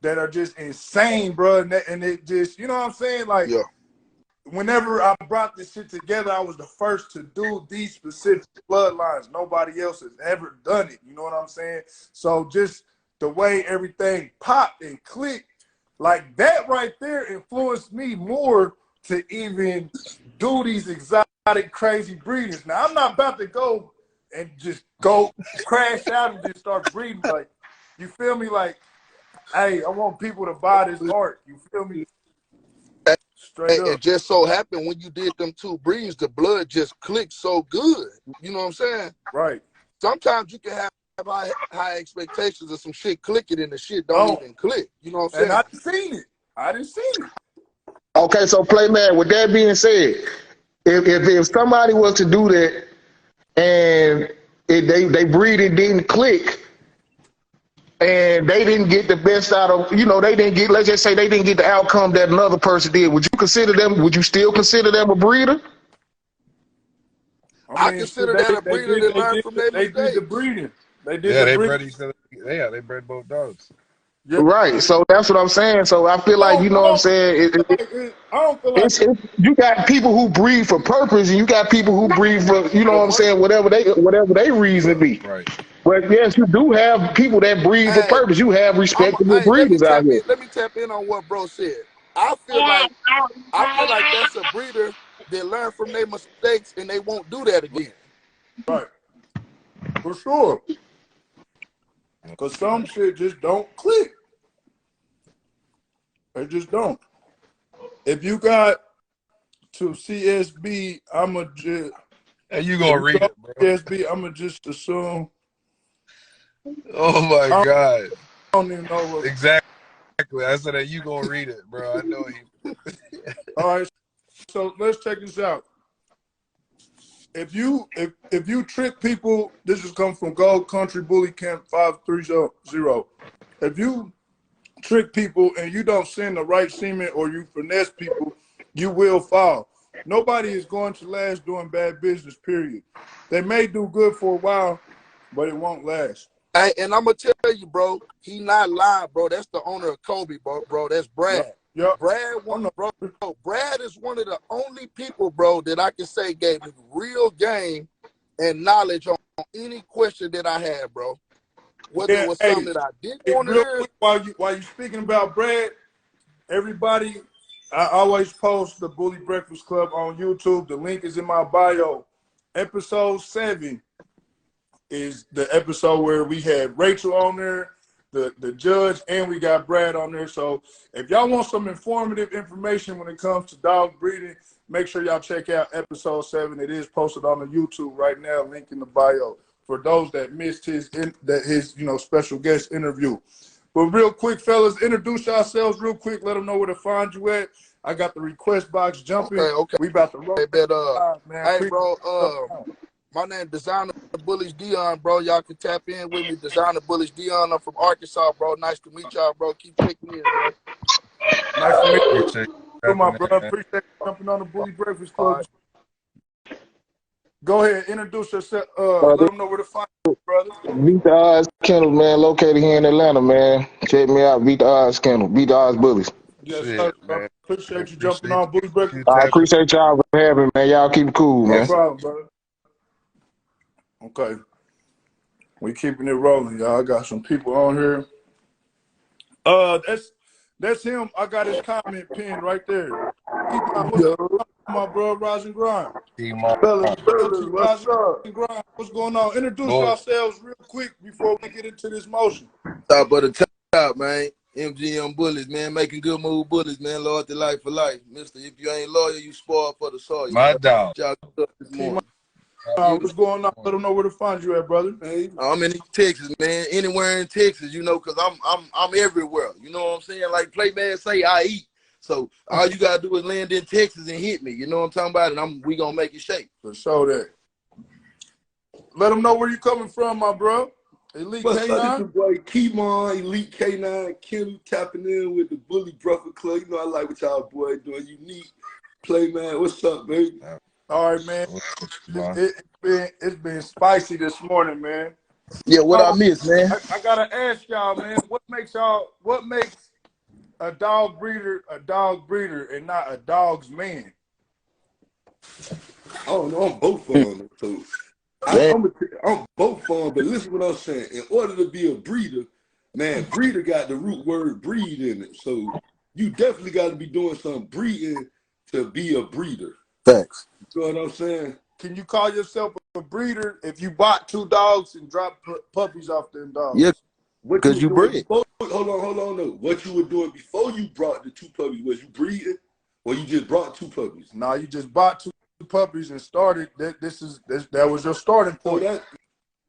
that are just insane, bro. And it just, you know what I'm saying? Like, whenever I brought this shit together, I was the first to do these specific bloodlines. Nobody else has ever done it. You know what I'm saying? So just the way everything popped and clicked, like that right there influenced me more to even do these exotic, crazy breedings. Now, I'm not about to go and just go crash out and just start breeding. Like, you feel me? Like, hey, I want people to buy this art. You feel me? Straight up. It just so happened when you did them 2 breeds, the blood just clicked so good. You know what I'm saying? Right. Sometimes you can have high expectations of some shit clicking and the shit don't even click. You know what I'm saying? And I done seen it. Okay, so play man. With that being said, if somebody was to do that and they breed it didn't click and they didn't get the best out of, they didn't get, let's just say they didn't get the outcome that another person did, would you still consider them a breeder? I consider that a breeder that learned from their mistakes. They did the breeding. They did Yeah, the they breeding. bred each other. Yeah, they bred both dogs. Yeah. Right, so that's what I'm saying. So I feel like, what I'm saying, I don't feel like you got people who breed for purpose, and you got people who breed for, what I'm saying, whatever they reason be. Right. But yes, you do have people that breed for purpose. You have respectable breeders out here. Let me tap in on what bro said. I feel like that's a breeder that learned from their mistakes and they won't do that again. Right. For sure. Because some shit just don't click. They just don't. If you got to CSB, I'ma just... And you gonna read it, bro. CSB, I'ma just assume... Oh my God. I don't even know what... Exactly. I said that you gonna read it, bro. I know you. All right. So let's check this out. If you trick people, this is come from Gold Country Bully Camp 530. If you trick people and you don't send the right semen or you finesse people, you will fall. Nobody is going to last doing bad business, period. They may do good for a while, but it won't last. Hey, and I'm gonna tell you, bro, he not lying, bro. That's the owner of Kobe, bro. That's Brad. Yeah. Brad is one of the only people, bro, that I can say gave me real game and knowledge on any question that I had, bro. Whether it was something that I didn't want to hear. While you speaking about Brad, everybody, I always post the Bully Breakfast Club on YouTube. The link is in my bio. Episode 7 is the episode where we had Rachel on there, the judge, and we got Brad on there. So if y'all want some informative information when it comes to dog breeding, make sure y'all check out episode 7. It is posted on the YouTube right now, link in the bio for those that missed his special guest interview. But real quick, fellas, introduce yourselves real quick. Let them know where to find you at. I got the request box jumping. Okay. We about to roll. Man. Hey, bro, my name is Designer Bullies Dion, bro. Y'all can tap in with me. Designer Bullies Dion. I'm from Arkansas, bro. Nice to meet y'all, bro. Keep checking in, bro. Nice to meet you, my brother. Appreciate you jumping on the Bully Breakfast Club. Go ahead, introduce yourself. Let them know where to find you, brother. Beat the Odds Kennel, man, located here in Atlanta, man. Check me out. Beat the Odds Kennel. Beat the Odds Bullies. Yes, sir. Man. Appreciate you jumping on Bully Breakfast. I appreciate y'all for having me, man. Y'all keep it cool, man. No problem, brother. Okay. We keeping it rolling, y'all. I got some people on here. That's him. I got his comment pinned right there. My bro, Rise and Grind. Fellas, what's up? What's going on? Introduce yourselves real quick before we get into this motion. Top of the top, man. MGM Bullies, man. Making good move bullies, man. Loyalty life for life. Mister, if you ain't loyal, you spoil for the soil. My dog. What's going on? Let them know where to find you at, brother. Hey. I'm in Texas, man. Anywhere in Texas, because I'm everywhere. You know what I'm saying? Like Playman say, I eat. So all you gotta do is land in Texas and hit me. You know what I'm talking about? And we gonna make it shake. For sure that. Let them know where you coming from, my bro. Elite What's K9. up, your boy Keymon, Elite K9, Kim tapping in with the Bully Breakfast Club. I like what y'all boy doing. Unique Playman. What's up, baby? All right, man. It's been spicy this morning, man. Yeah, what I miss, man? I gotta ask y'all, man. What makes a dog breeder and not a dog's man? I don't know. I'm both of them. So I'm both of them. But listen what I'm saying. In order to be a breeder, man, breeder got the root word breed in it. So you definitely got to be doing some breeding to be a breeder. Thanks. You know what I'm saying? Can you call yourself a breeder if you bought 2 dogs and dropped puppies off them dogs? Yeah, because you breed. Hold on. No. What you were doing before you brought the 2 puppies, was you breeding? Or you just brought 2 puppies? No, you just bought 2 puppies and started. That was your starting point. So that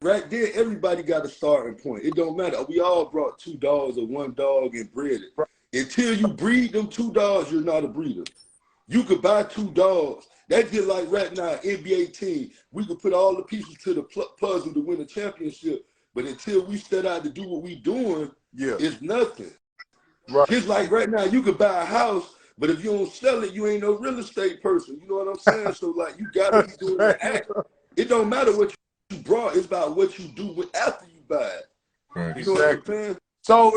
right there, everybody got a starting point. It don't matter. We all brought 2 dogs or 1 dog and bred it. Until you breed them 2 dogs, you're not a breeder. You could buy 2 dogs. That's just like right now, NBA team. We could put all the pieces to the puzzle to win a championship. But until we set out to do what we doing, it's nothing. Right. Just like right now, you could buy a house, but if you don't sell it, you ain't no real estate person. You know what I'm saying? So like, you gotta be doing the act. It don't matter what you brought. It's about what you do after you buy it. Right. You know what I'm saying? So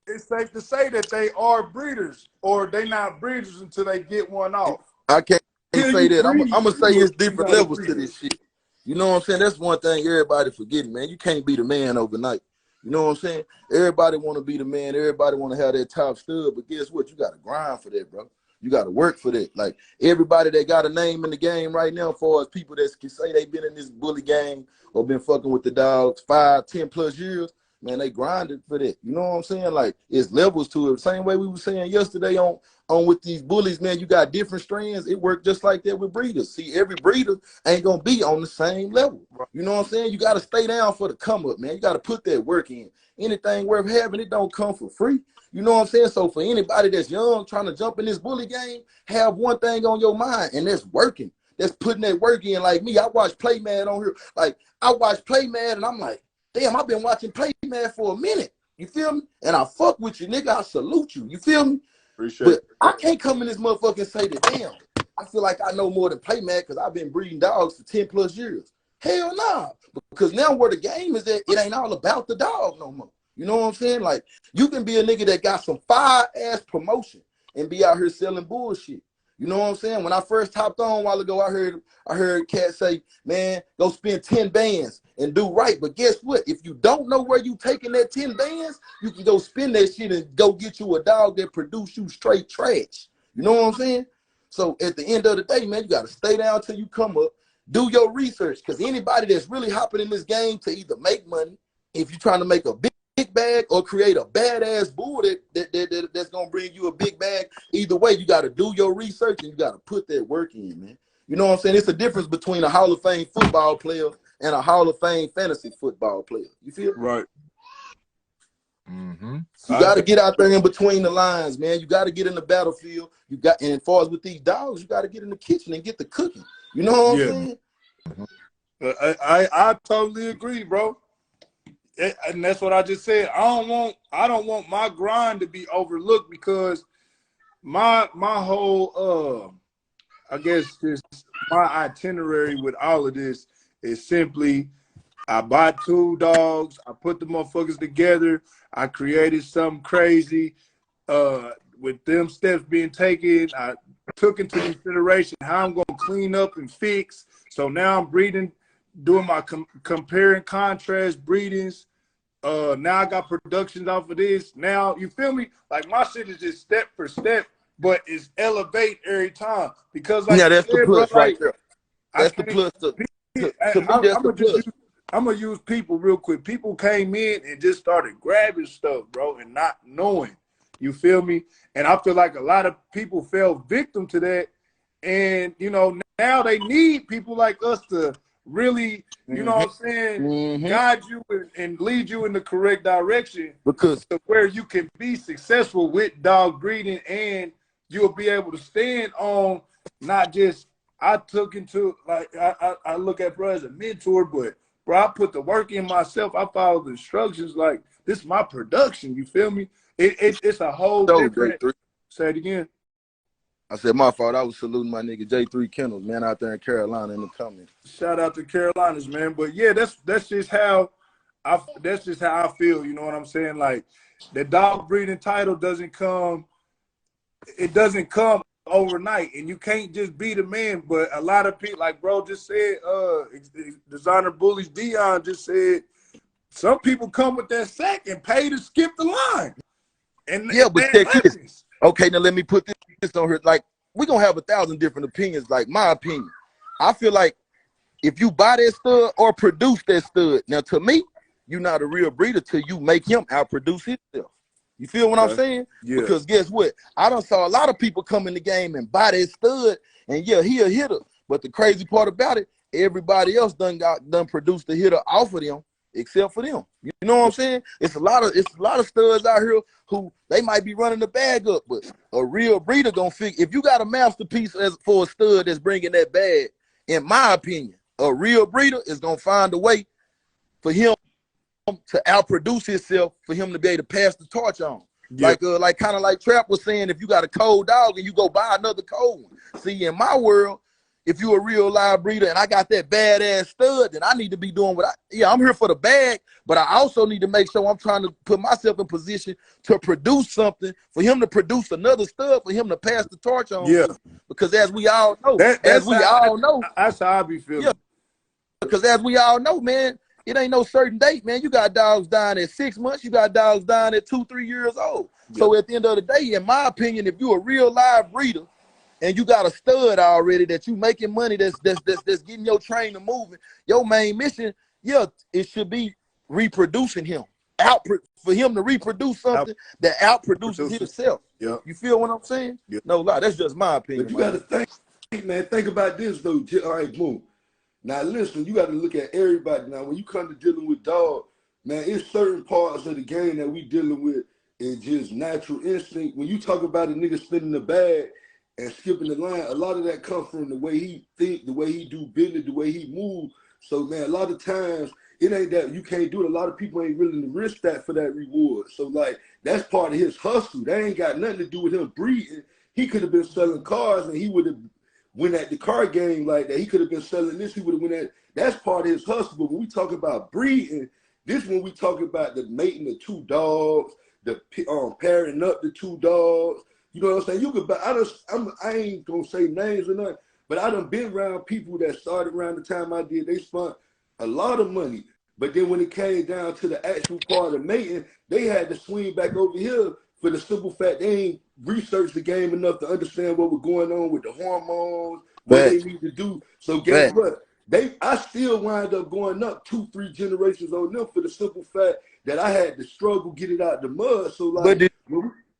it's safe to say that they are breeders, or they not breeders until they get one off. I can't say that. I'm gonna say it's different levels to this shit. You know what I'm saying? That's one thing everybody forgetting, man. You can't be the man overnight. You know what I'm saying? Everybody want to be the man. Everybody want to have that top stud, but guess what? You got to grind for that, bro. You got to work for that. Like, everybody that got a name in the game right now, as far as people that can say they been in this bully game or been fucking with the dogs 5, 10 plus years, man, they grinded for that. You know what I'm saying? Like, it's levels to it. Same way we were saying yesterday on with these bullies, man, you got different strands. It worked just like that with breeders. See, every breeder ain't going to be on the same level. You know what I'm saying? You got to stay down for the come up, man. You got to put that work in. Anything worth having, it don't come for free. You know what I'm saying? So for anybody that's young, trying to jump in this bully game, have one thing on your mind, and that's working. That's putting that work in. Like me, I watch Play Mad on here. Like, I watch Play Mad, and I'm like, damn, I've been watching Play Mad for a minute. You feel me? And I fuck with you, nigga. I salute you. You feel me? Appreciate but it. I can't come in this motherfucker and say that, damn, I feel like I know more than Play Mad because I've been breeding dogs for 10 plus years. Hell nah. Because now where the game is at, it ain't all about the dog no more. You know what I'm saying? Like, you can be a nigga that got some fire-ass promotion and be out here selling bullshit. You know what I'm saying? When I first hopped on a while ago, I heard cats say, man, go spend 10 bands and do right. But guess what? If you don't know where you taking that 10 bands, you can go spend that shit and go get you a dog that produce you straight trash. You know what I'm saying? So at the end of the day, man, you got to stay down till you come up. Do your research, because anybody that's really hopping in this game to either make money, if you're trying to make a big bag or create a badass bull that's gonna bring you a big bag, either way, you got to do your research and you got to put that work in, man. You know what I'm saying? It's a difference between a Hall of Fame football player and a Hall of Fame fantasy football player. You feel? Right. You got to get out there in between the lines, man. You got to get in the battlefield. And as far as with these dogs, you got to get in the kitchen and get the cooking. You know what I'm saying? I totally agree, bro. And that's what I just said. I don't want my grind to be overlooked, because my whole I guess just my itinerary with all of this is simply, I bought 2 dogs, I put the motherfuckers together, I created something crazy. With them steps being taken, I took into consideration how I'm gonna clean up and fix. So now I'm breeding, doing my compare and contrast breedings. Now I got productions off of this. Now, you feel me? Like, my shit is just step for step, but it's elevate every time. Because, like, yeah, that's the plus right there. That's the plus. I'm gonna use people real quick. People came in and just started grabbing stuff, bro, and not knowing. You feel me? And I feel like a lot of people fell victim to that. And, you know, now they need people like us to really, you know what I'm saying, guide you and lead you in the correct direction, because to where you can be successful with dog breeding, and you'll be able to stand on not just, I took into, like, I look at bro as a mentor, but bro, I put the work in myself. I follow the instructions. Like, this is my production. You feel me? It's a whole different. Say it again. I said, my fault. I was saluting my nigga J3 Kennels, man, out there in Carolina in the comments. Shout out to Carolinas, man. But yeah, that's just how I feel. You know what I'm saying? Like, the dog breeding title doesn't come overnight, and you can't just be the man. But a lot of people, like bro just said, Designer Bullies Dion just said, some people come with that sack and pay to skip the line. And yeah, but check this. Okay, now let me put this on here. Like, we're gonna have 1,000 different opinions. Like, my opinion, I feel like if you buy that stud or produce that stud, now to me, you're not a real breeder till you make him outproduce himself. You feel what I'm saying? Yeah. Because guess what? I done saw a lot of people come in the game and buy that stud, and yeah, he a hitter. But the crazy part about it, everybody else done produced a hitter off of them, except for them. You know what I'm saying? It's a lot of studs out here who they might be running the bag up, but a real breeder gonna figure. If you got a masterpiece for a stud that's bringing that bag, in my opinion, a real breeder is gonna find a way for him to outproduce himself, for him to be able to pass the torch on. Yeah. Like kind of like Trap was saying, if you got a cold dog and you go buy another cold one. See, in my world, if you a real live breeder and I got that badass stud, then I need to be doing I'm here for the bag, but I also need to make sure I'm trying to put myself in position to produce something for him to produce another stud for him to pass the torch on. Yeah. Because as we all know, that's how I be feeling. Yeah. Because as we all know, man, it ain't no certain date, man. You got dogs dying at 6 months. You got dogs dying at 2-3 years old. Yeah. So at the end of the day, in my opinion, if you're a real live breeder and you got a stud already that you making money, that's getting your trainer moving, your main mission, it should be reproducing him. For him to reproduce something that outproduces himself. Yeah. You feel what I'm saying? Yeah. No lie. That's just my opinion. But you got to think, man. Think about this though. All right, boom. Now listen, you got to look at everybody. Now when you come to dealing with dog, man, it's certain parts of the game that we dealing with is just natural instinct. When you talk about a nigga spinning the bag and skipping the line, a lot of that comes from the way he think, the way he do business, the way he move. So man, a lot of times it ain't that you can't do it. A lot of people ain't willing to risk that for that reward. So like that's part of his hustle. That ain't got nothing to do with him breeding. He could have been selling cars and he would have win at the car game like that. He could have been selling this. He would have win at. That's part of his hustle. But when we talk about breeding, this when we talk about the mating the two dogs, the pairing up the two dogs. You know what I'm saying? You could. I ain't gonna say names or nothing, but I done been around people that started around the time I did. They spent a lot of money, but then when it came down to the actual part of mating, they had to swing back over here for the simple fact they ain't researched the game enough to understand what was going on with the hormones, what they need to do. So guess what? I still wind up going up 2-3 generations on them for the simple fact that I had to struggle get it out the mud. So like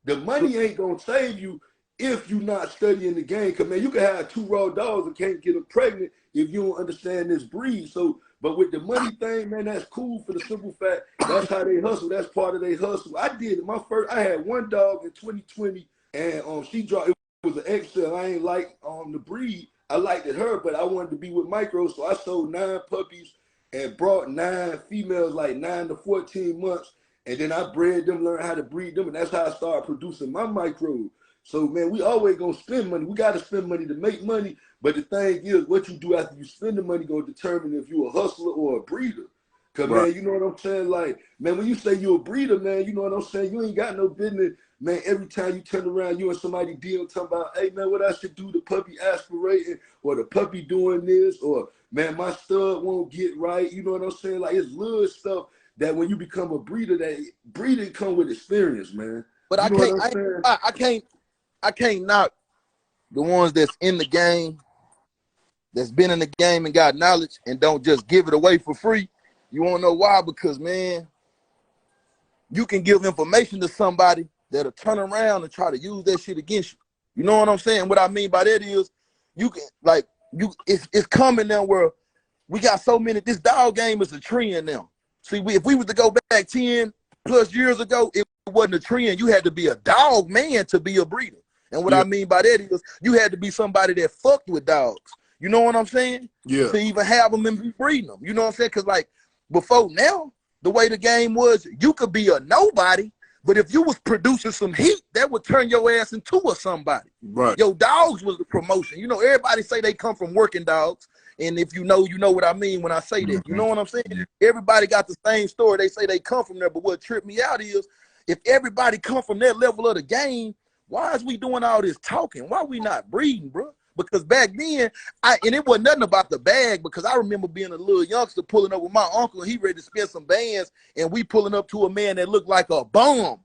the money ain't gonna save you if you're not studying the game. Cause man, you can have 2 raw dogs and can't get them pregnant if you don't understand this breed. So but with the money thing, man, that's cool for the simple fact that's how they hustle. That's part of their hustle. I did it. I had 1 dog in 2020, and she dropped. It was an XL. I ain't like the breed. I liked it her, but I wanted to be with micro, so I sold 9 puppies and brought 9 females, like 9 to 14 months, and then I bred them, learned how to breed them, and that's how I started producing my micro. So man, we always gonna spend money. We gotta spend money to make money. But the thing is, what you do after you spend the money gonna determine if you a hustler or a breeder. Cause man, you know what I'm saying? Like, man, when you say you a breeder, man, you know what I'm saying? You ain't got no business, man. Every time you turn around, you and somebody deal talking about, hey man, what I should do, the puppy aspirating, or the puppy doing this, or man, my stud won't get right. You know what I'm saying? Like, it's little stuff that when you become a breeder, that breeding come with experience, man. But I can't knock the ones that's in the game, that's been in the game and got knowledge and don't just give it away for free. You wanna know why? Because man, you can give information to somebody that'll turn around and try to use that shit against you. You know what I'm saying? What I mean by that is you can it's coming now where we got so many, this dog game is a trend now. See, if we was to go back 10 plus years ago, it wasn't a trend. You had to be a dog man to be a breeder. And what I mean by that is you had to be somebody that fucked with dogs. You know what I'm saying? Yeah. To even have them and be breeding them. You know what I'm saying? Because like before now, the way the game was, you could be a nobody, but if you was producing some heat, that would turn your ass into a somebody. Right. Your dogs was the promotion. You know, everybody say they come from working dogs. And if you know what I mean when I say that. You know what I'm saying? Everybody got the same story. They say they come from there. But what tripped me out is if everybody come from that level of the game, why is we doing all this talking? Why we not breeding, bro? Because back then, and it wasn't nothing about the bag, because I remember being a little youngster pulling up with my uncle, and he ready to spend some bands, and we pulling up to a man that looked like a bum.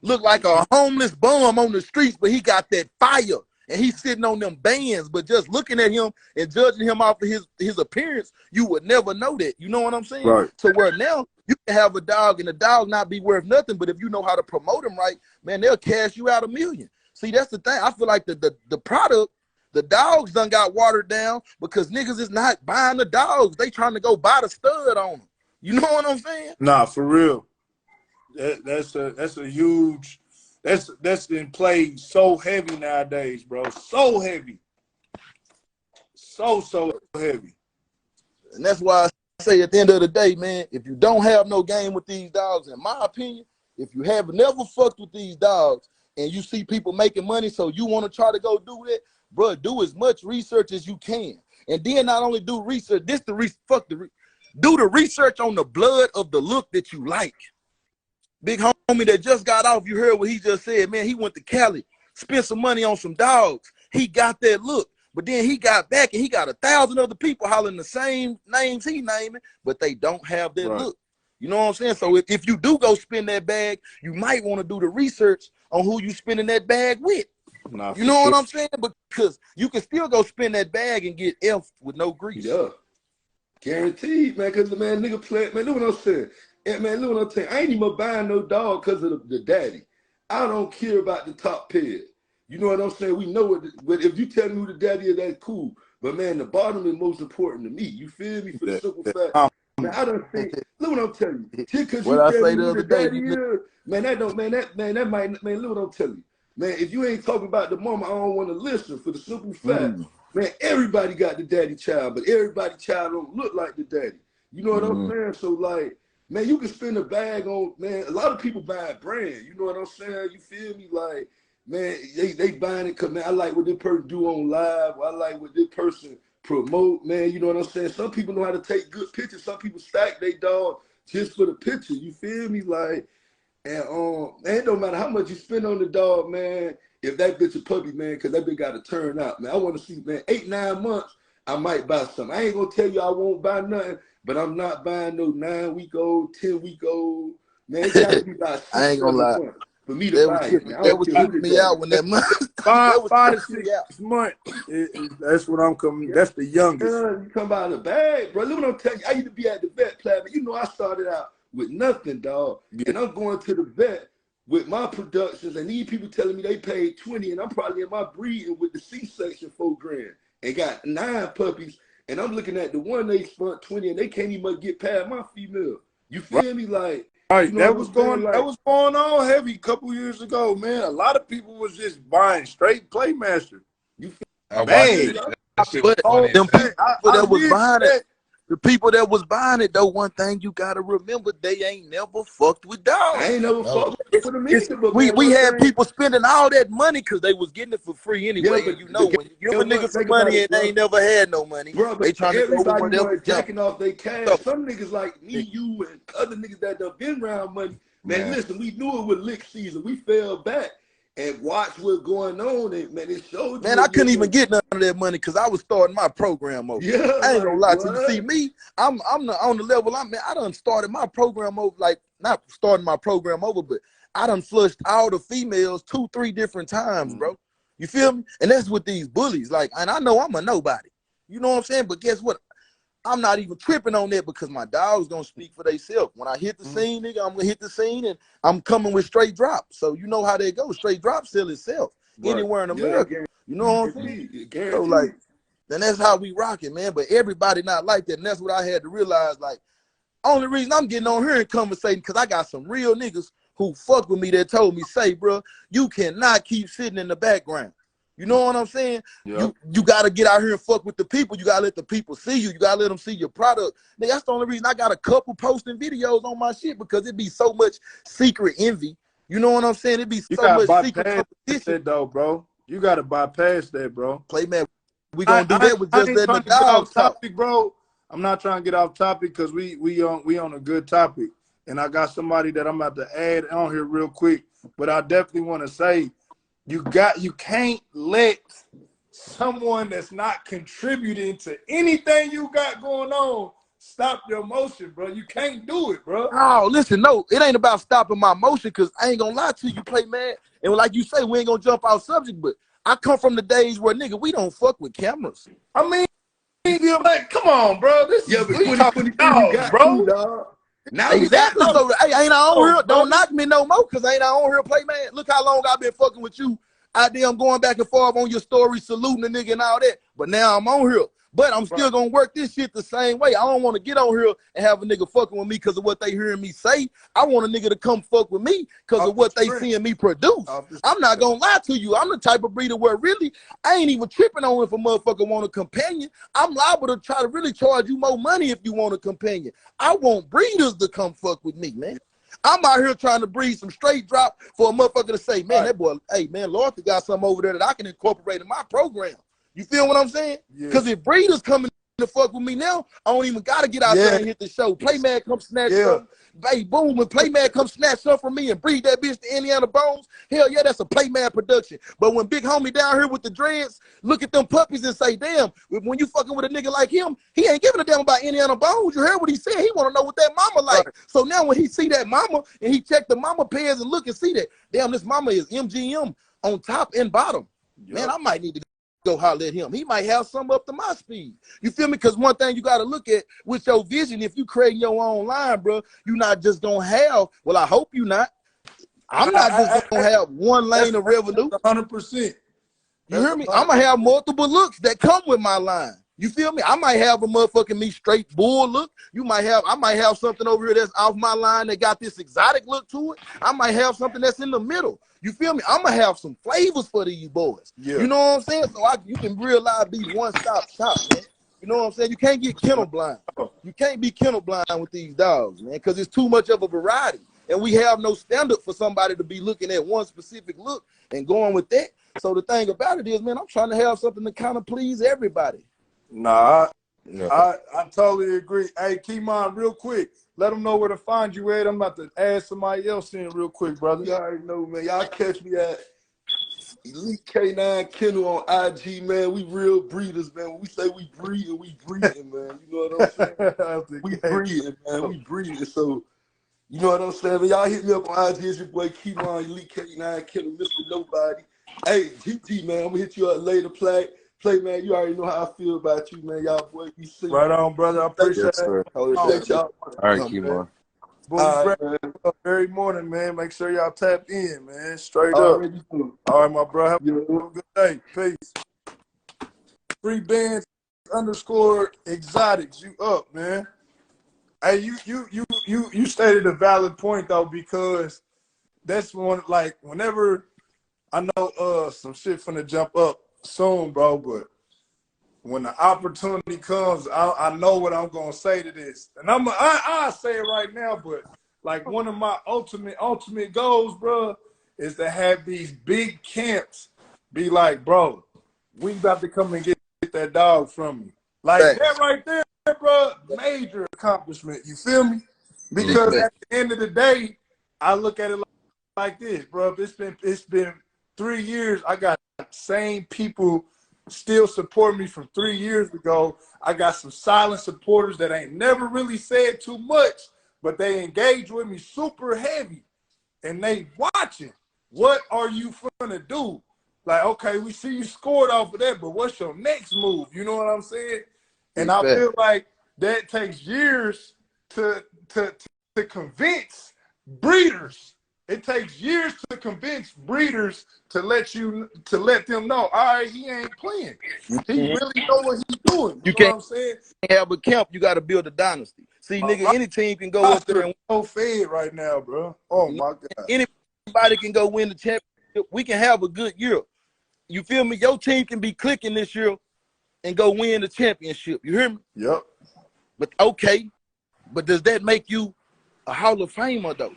Looked like a homeless bum on the streets, but he got that fire. and he's sitting on them bands, but just looking at him and judging him off of his appearance, you would never know that. You know what I'm saying? Right. So where now you can have a dog and the dog not be worth nothing, but if you know how to promote him right, man, they'll cash you out $1 million. See, that's the thing. I feel like the product, the dogs done got watered down because niggas is not buying the dogs. They trying to go buy the stud on them. You know what I'm saying? Nah, for real. That's a huge. That's been played so heavy nowadays, bro. So heavy. So heavy. And that's why I say at the end of the day, man, if you don't have no game with these dogs, in my opinion, if you have never fucked with these dogs and you see people making money, so you want to try to go do that, bro, do as much research as you can. And then not only do research, do the research on the blood of the look that you like. Big homie that just got off, you heard what he just said, man, he went to Cali, spent some money on some dogs. He got that look, but then he got back and he got 1,000 other people hollering the same names he naming, but they don't have that look. You know what I'm saying? So if you do go spend that bag, you might want to do the research on who you spending that bag with. Nah, you know what I'm saying? Because you can still go spend that bag and get F with no grease. Yeah. Guaranteed, man, because the man nigga play, man, look what I'm saying. And man, look what I'm saying. I ain't even buying no dog because of the daddy. I don't care about the top pair. You know what I'm saying? We know it, but if you tell me who the daddy is, that's cool. But man, the bottom is most important to me. You feel me? For the simple fact, man, I don't think. Look what I'm telling you. Just because you tell me who the daddy is, man, that don't, man, that might, man. Look what I'm telling you, man. If you ain't talking about the mama, I don't want to listen. For the simple fact, man, everybody got the daddy child, but everybody child don't look like the daddy. You know what I'm saying? So like, man, you can spend a bag on, man, a lot of people buy a brand. You know what I'm saying? You feel me? Like, man, they buying it because, man, I like what this person do on live. I like what this person promote, man. You know what I'm saying? Some people know how to take good pictures. Some people stack their dog just for the picture. You feel me? Like, and man, it don't matter how much you spend on the dog, man, if that bitch a puppy, man, because that bitch got to turn out, man. I want to see, man, 8-9 months, I might buy something. I ain't going to tell you I won't buy nothing, but I'm not buying no 9-week-old, 10-week-old. Man, it got to be about 6 I ain't gonna lie. months for me to buy it. That was keeping me out when that month. 5 to 6 months. That's what I'm coming. That's the youngest. You come out of the bag, bro. Look what I'm telling you. I used to be at the vet, Platinum. You know, I started out with nothing, dog. And I'm going to the vet with my productions, and these people telling me they paid 20, and I'm probably in my breeding with the C-section $4,000 and got 9 puppies. And I'm looking at the one they spent 20, and they can't even get past my female. You feel me? Like, right, you know that was going on heavy a couple years ago, man. A lot of people was just buying straight Playmaster. You feel man? But them people that was buying it, the people that was buying it, though, one thing you gotta remember, they ain't never fucked with dogs. I ain't never fucked with them either, but we had people spending all that money because they was getting it for free anyway. Yeah, but you know, when you give a nigga some money and they ain't never had no money, bro, they trying to go over whatever. Jacking off their cash. Some niggas like me, you, and other niggas that done been around money. Man, listen, we knew it was lick season. We fell back and watched what's going on. And man, it showed. Man, I couldn't even get none of that money because I was starting my program over. Yeah, I ain't gonna lie to you. See me, I'm on the level I'm at. I done started my program over, like not starting my program over, but I done flushed all the females 2-3 different times, bro. You feel me? And that's with these bullies. Like, and I know I'm a nobody. You know what I'm saying? But guess what? I'm not even tripping on that because my dog's gonna speak for themselves. When I hit the scene, nigga, I'm gonna hit the scene and I'm coming with straight drops. So you know how they go. Straight drop sell itself anywhere in America. You know what I'm saying? So like, then that's how we rocking, man. But everybody not like that. And that's what I had to realize. Like, only reason I'm getting on here and conversating because I got some real niggas who fuck with me that told me, say, bro, you cannot keep sitting in the background. You know what I'm saying? Yep. You got to get out here and fuck with the people. You got to let the people see you. You got to let them see your product. Nigga, that's the only reason I got a couple posting videos on my shit because it be so much secret envy. You know what I'm saying? It be so much secret competition. That though, bro. You got to bypass that, bro. Play, man. We going to do that with just letting the dogs talk. Bro. I'm not trying to get off topic because we on a good topic. And I got somebody that I'm about to add on here real quick. But I definitely want to say, you can't let someone that's not contributing to anything you got going on stop your motion, bro. You can't do it, bro. Oh, listen, no, it ain't about stopping my motion because I ain't gonna lie to you, play man. And like you say, we ain't gonna jump off subject, but I come from the days where nigga we don't fuck with cameras. I mean, like, come on, bro. This Yeah, is but we talking 2023 you dogs, got bro. two, dog. Now Exactly. So hey, ain't I on here? bro. Don't knock me no more, cause ain't I on here, play man. Look how long I've been fucking with you. Out there, I'm going back and forth on your story, saluting the nigga and all that. But now I'm on here. But I'm still gonna work this shit the same way. I don't want to get on here and have a nigga fucking with me because of what they hearing me say. I want a nigga to come fuck with me because of what they seeing me produce. I'm not gonna lie to you. I'm the type of breeder where really I ain't even tripping on if a motherfucker want a companion. I'm liable to try to really charge you more money if you want a companion. I want breeders to come fuck with me, man. I'm out here trying to breed some straight drop for a motherfucker to say, man, that boy, hey man, Lord got something over there that I can incorporate in my program. You feel what I'm saying? Because if breeders coming to fuck with me now, I don't even gotta get out there and hit the show. Playman come snatch something. Hey, boom, when Playman come snatch something from me and breed that bitch to Indiana Bones, hell yeah, that's a Playman production. But when big homie down here with the dreads, look at them puppies and say, damn, when you fucking with a nigga like him, he ain't giving a damn about Indiana Bones. You heard what he said. He want to know what that mama like. So now when he see that mama and he check the mama pairs and look and see that, damn, this mama is MGM on top and bottom. Man, I might need to go holler at him. He might have some up to my speed. You feel me? Because one thing you got to look at with your vision, if you creating your own line, bro, you're not just going to have, well, I hope you're not. I'm not just going to have one lane of revenue. 100%. You hear me? I'm going to have multiple looks that come with my line. You feel me? I might have a motherfucking me straight bull look. I might have something over here that's off my line that got this exotic look to it. I might have something that's in the middle. You feel me? I'm gonna have some flavors for these boys. You know what I'm saying? So you can realize be one-stop shop, man. You know what I'm saying? You can't get kennel blind. You can't be kennel blind with these dogs, man, because it's too much of a variety. And we have no standard for somebody to be looking at one specific look and going with that. So the thing about it is, man, I'm trying to have something to kind of please everybody. Nah, I totally agree. Hey, Keymon, real quick, let them know where to find you at. I'm about to add somebody else in real quick, brother. You already know, man. Y'all catch me at Elite K9 Kennel on IG, man. We real breeders, man. When we say we breeding, we breeding, man. You know what I'm saying? We breeding, man. We breeding. So, you know what I'm saying? Man, y'all hit me up on IG. It's your boy Keymon, Elite K9 Kennel, Mr. Nobody. Hey, GT, man, I'm going to hit you up later, play, man. You already know how I feel about you, man. Y'all boy, be safe. Right on, brother. I appreciate it. Thank y'all. All right, Keymon. Boom, every morning, man. Make sure y'all tap in, man. Straight up. All right, my bro. Have a good day. Peace. Free bands _ exotics. You up, man? Hey, you stated a valid point though, because that's one, like, whenever I know some shit finna jump up soon, bro, but when the opportunity comes, I know what I'm gonna say to this, and I'll say it right now. But like, one of my ultimate goals, bro, is to have these big camps be like, bro, we about to come and get that dog from you. Like that right there, bro, major accomplishment. You feel me? Because at the end of the day, I look at it like this, bro. It's been 3 years. I got the same people still support me from 3 years ago. I got some silent supporters that ain't never really said too much, but they engage with me super heavy, and they watching. What are you gonna do? Like, okay, we see you scored off of that, but what's your next move? You know what I'm saying? And I feel like that takes years to convince breeders. It takes years to convince breeders to let them know, all right, he ain't playing. He really know what he's doing. You know what I'm saying? Have a camp, you got to build a dynasty. See, nigga, any team can go up there and so fed right now, bro. Oh my God. Anybody can go win the championship. We can have a good year. You feel me? Your team can be clicking this year and go win the championship. You hear me? Yep. But okay, but does that make you a Hall of Famer though?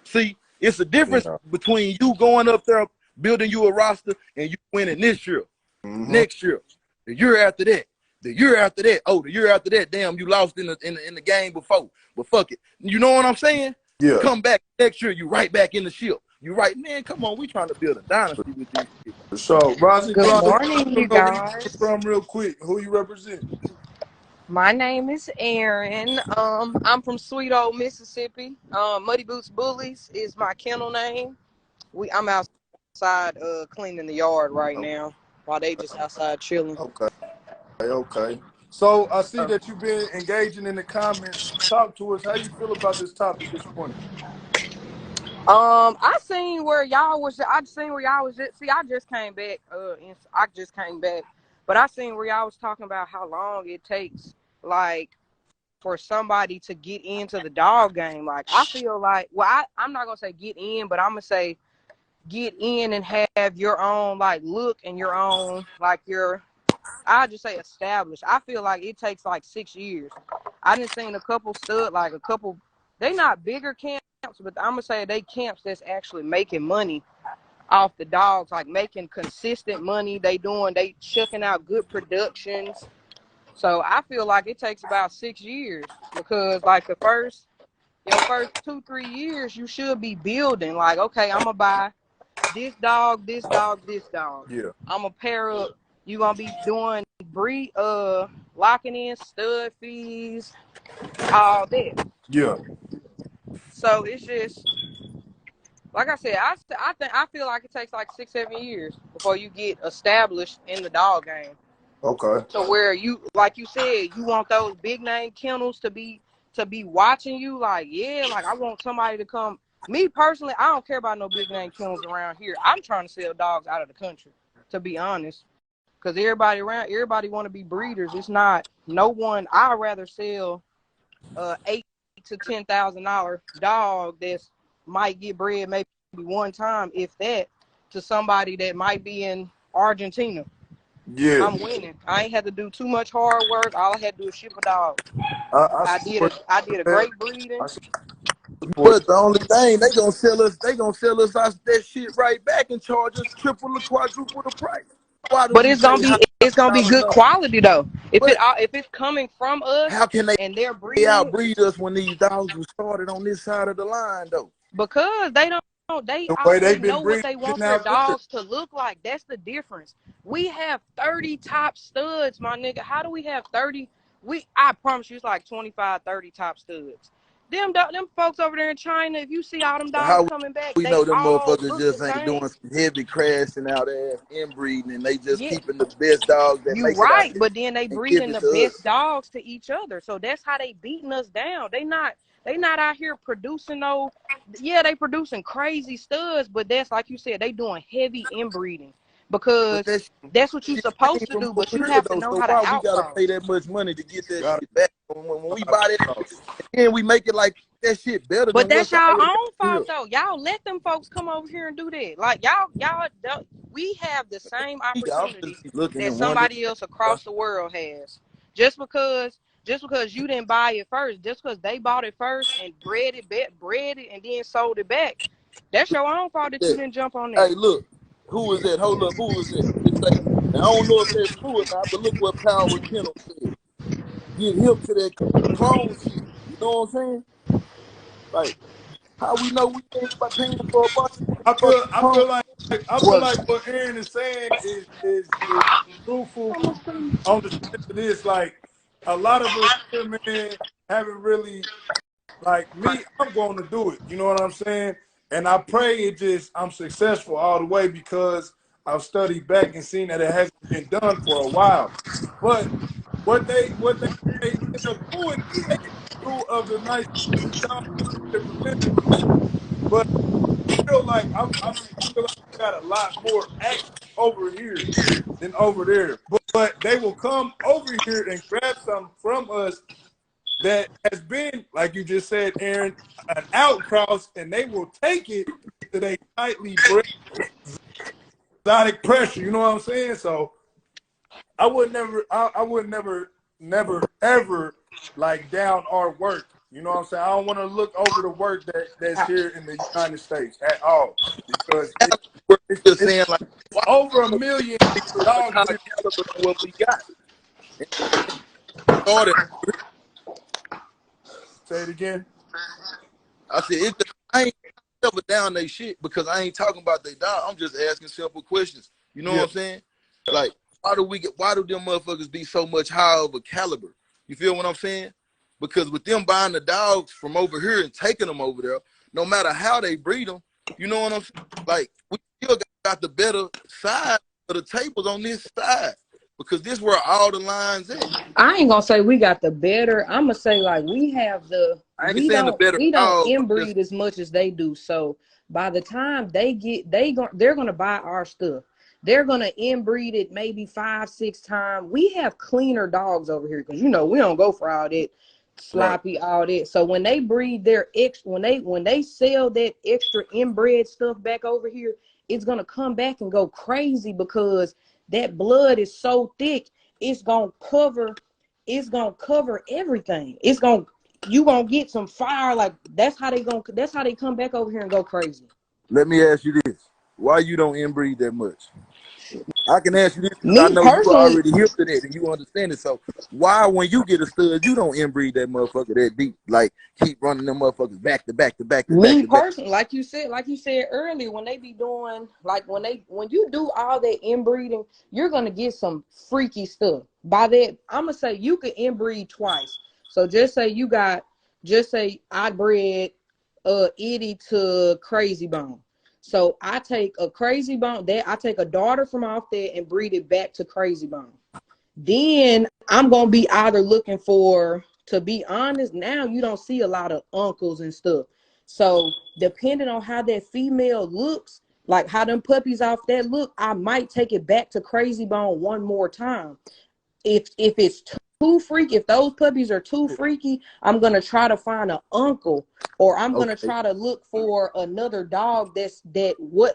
See, it's a difference between you going up there, building you a roster, and you winning this year, next year, the year after that, the year after that. Oh, the year after that, damn, you lost in the game before. But fuck it. You know what I'm saying? Yeah. Come back next year, you right back in the ship. You right, man, come on, we trying to build a dynasty with these people. So, Rosie, Good morning, you guys. From real quick, who you represent? My name is Erin. I'm from sweet old Mississippi. Muddy Boots Bullies is my kennel name. I'm out outside cleaning the yard right now while they just outside chilling. Okay. So I see that you've been engaging in the comments. Talk to us. How you feel about this topic this morning? I seen where y'all was. I just came back. But I seen where y'all was talking about how long it takes, like, for somebody to get into the dog game. Like, I feel like, I'm not gonna say get in, but I'm gonna say get in and have your own like look and your own like I just say established. I feel like it takes like 6 years. I done seen a couple they not bigger camps, but I'm gonna say they camps that's actually making money off the dogs, like making consistent money. They checking out good productions. So I feel like it takes about 6 years because like your first 2-3 years, you should be building. Like, okay, I'm gonna buy this dog. Yeah. I'm gonna pair up. You gonna be doing breed, locking in stud fees, all that. Yeah. So it's just like I said. I feel like it takes like 6-7 years before you get established in the dog game. Okay. So where you, like you said, you want those big name kennels to be watching you. Like, yeah, like I want somebody to come. Me personally, I don't care about no big name kennels around here. I'm trying to sell dogs out of the country, to be honest. Because everybody want to be breeders. It's not no one. I'd rather sell $8,000 to $10,000 dog that might get bred maybe one time, if that, to somebody that might be in Argentina. Yeah. I'm winning. I ain't had to do too much hard work. All I had to do is ship a dog. I did a great breeding. But the only thing they gonna sell us that shit right back and charge us triple or quadruple the price. But it's gonna be good quality though. If it's coming from us, how can they and they're breeding, outbreed us when these dogs were started on this side of the line though? Because they don't. They already know what they want their dogs to look like. That's the difference. We have 30 top studs, my nigga. How do we have 30? I promise you, it's like 25, 30 top studs. Them folks over there in China, if you see all them dogs coming back, we they know them all motherfuckers look just the ain't same. doing some heavy crashing out ass inbreeding, and they just keeping the best dogs that You make right, it out but then they breeding the best dogs to each other. So that's how they beating us down. They not out here producing they producing crazy studs, but that's like you said, they doing heavy inbreeding because that's what you're supposed to do, but you have to know how to outcross. We gotta pay that much money to get that shit back when we buy that, and we make it like that shit better. But than that's what's y'all already own fault here. though. Y'all let them folks come over here and do that. Like y'all we have the same opportunity that somebody else across the world has. Just because you didn't buy it first, just because they bought it first and bred it and then sold it back, that's your own fault that you didn't jump on that. Hey, look, who is that? Hold up, who is that? It say, now, I don't know if that's true or not, but look what Power Kennel said. Get hip to that clone shit. You know what I'm saying? Like, how we know we ain't paying for a bunch of I feel like what Aaron is saying is truthful on the sense of this. Like, a lot of us here, man, haven't really, like me, I'm going to do it. You know what I'm saying? And I pray I'm successful all the way because I've studied back and seen that it hasn't been done for a while. But what they end up doing, they get through of the nice dogs that prevent it. But I feel like we got a lot more action over here than over there. But they will come over here and grab something from us that has been, like you just said, Aaron, an outcross, and they will take it to they tightly bred exotic pressure. You know what I'm saying? So I would never ever like down our work. You know what I'm saying? I don't want to look over the work that's here in the United States at all because it's just saying like over 1 million dogs. What we got. Say it again. I said I ain't never down they shit because I ain't talking about they dog. I'm just asking simple questions. You know what I'm saying? Like, why do them motherfuckers be so much higher of a caliber? You feel what I'm saying? Because with them buying the dogs from over here and taking them over there, no matter how they breed them, you know what I'm saying? Like, we still got got the better side of the tables on this side because this where all the lines at. I ain't gonna say we got the better. I'm gonna say like we have the I ain't saying the better we don't dogs. inbreed as much as they do. So by the time they're gonna buy our stuff. They're gonna inbreed it maybe 5-6 times. We have cleaner dogs over here because you know we don't go for all that sloppy, all that. So when they breed their when they sell that extra inbred stuff back over here, it's gonna come back and go crazy because that blood is so thick. It's gonna cover everything. You gonna get some fire. Like that's how they come back over here and go crazy. Let me ask you this: why you don't inbreed that much? I can ask you this because Me I know you personally, already hip to that and you understand it. So why, when you get a stud, you don't inbreed that motherfucker that deep? Like keep running them motherfuckers back to back to back to back me to back. personally, like you said earlier, when they be doing like when you do all that inbreeding, you're gonna get some freaky stuff. By that, I'm gonna say you could inbreed twice. So just say I bred Itty to Crazy Bone. So I take a Crazy Bone, I take a daughter from off there and breed it back to Crazy Bone. Then I'm gonna be either looking for, to be honest, now you don't see a lot of uncles and stuff. So depending on how that female looks, like how them puppies off that look, I might take it back to Crazy Bone one more time. If it's too freaky, if those puppies are too freaky, I'm gonna try to find an uncle, or I'm gonna try to look for another dog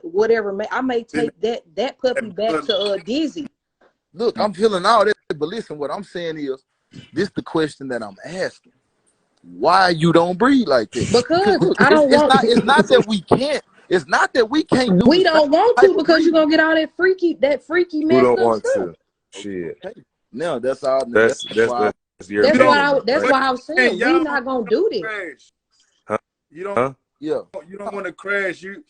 whatever. I may take that puppy back to Dizzy. Look, I'm feeling all that, but listen, what I'm saying is, this the question that I'm asking: why you don't breed like that? Because look, I don't want. It's not that we can't. It's not that we can't do. We don't want to because you're gonna get all that freaky Who messed don't up want stuff. to? Shit. Okay. No, that's all. That's why. your That's why opinion, right? I was saying we not gonna do this. Crash. Huh? You don't. Huh? Yeah. You don't want to crash. You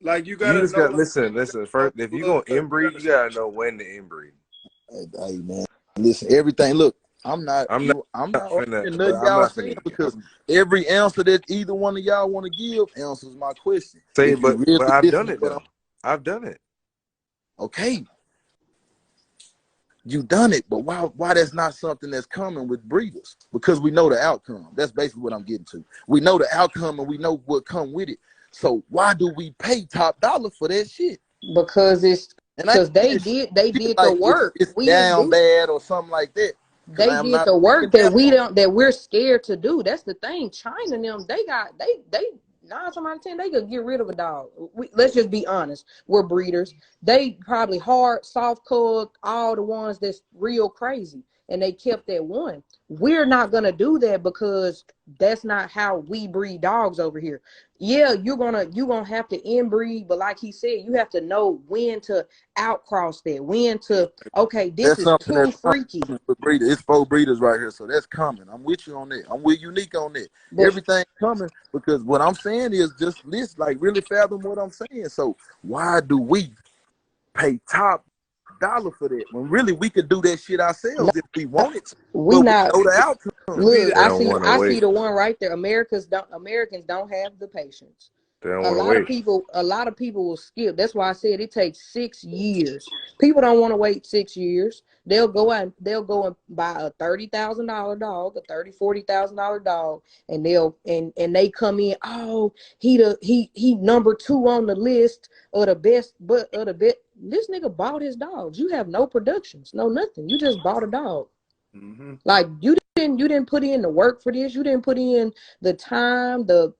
gotta You just got know. listen. First, if you gonna inbreed, you gotta know when to inbreed. Hey man, listen. Everything. Look, I'm not arguing nothing y'all saying because every answer that either one of y'all want to give answers my question. But I've done it though. I've done it. Okay. You done it, but why that's not something that's coming with breeders? Because we know the outcome. That's basically what I'm getting to. We know the outcome and we know what come with it. So why do we pay top dollar for that shit? Because they did the work. It's down bad or something like that. They did the work that we're scared to do. That's the thing. China and them, they 9 times out of 10, they could get rid of a dog. Let's just be honest. We're breeders. They probably hard, soft cooked, all the ones that's real crazy. And they kept that one. We're not gonna do that because that's not how we breed dogs over here. Yeah, you're gonna have to inbreed, but like he said, you have to know when to outcross that, when to this is too freaky. It's 4 breeders right here, so that's coming. I'm with you on that. I'm with Unique on that. Everything coming because what I'm saying is just really fathom what I'm saying. So why do we pay top dollar for that when really we could do that shit ourselves if we wanted to? We know the outcome. Look, I see the one right there. Americans don't have the patience. A lot of people will skip. That's why I said it takes 6 years. People don't want to wait 6 years. They'll go and buy a $30,000 dog, a $40,000 dog, and they come in. Oh, he number 2 on the list of the best, This nigga bought his dogs. You have no productions, no nothing. You just bought a dog. Mm-hmm. Like you didn't put in the work for this. You didn't put in the time, you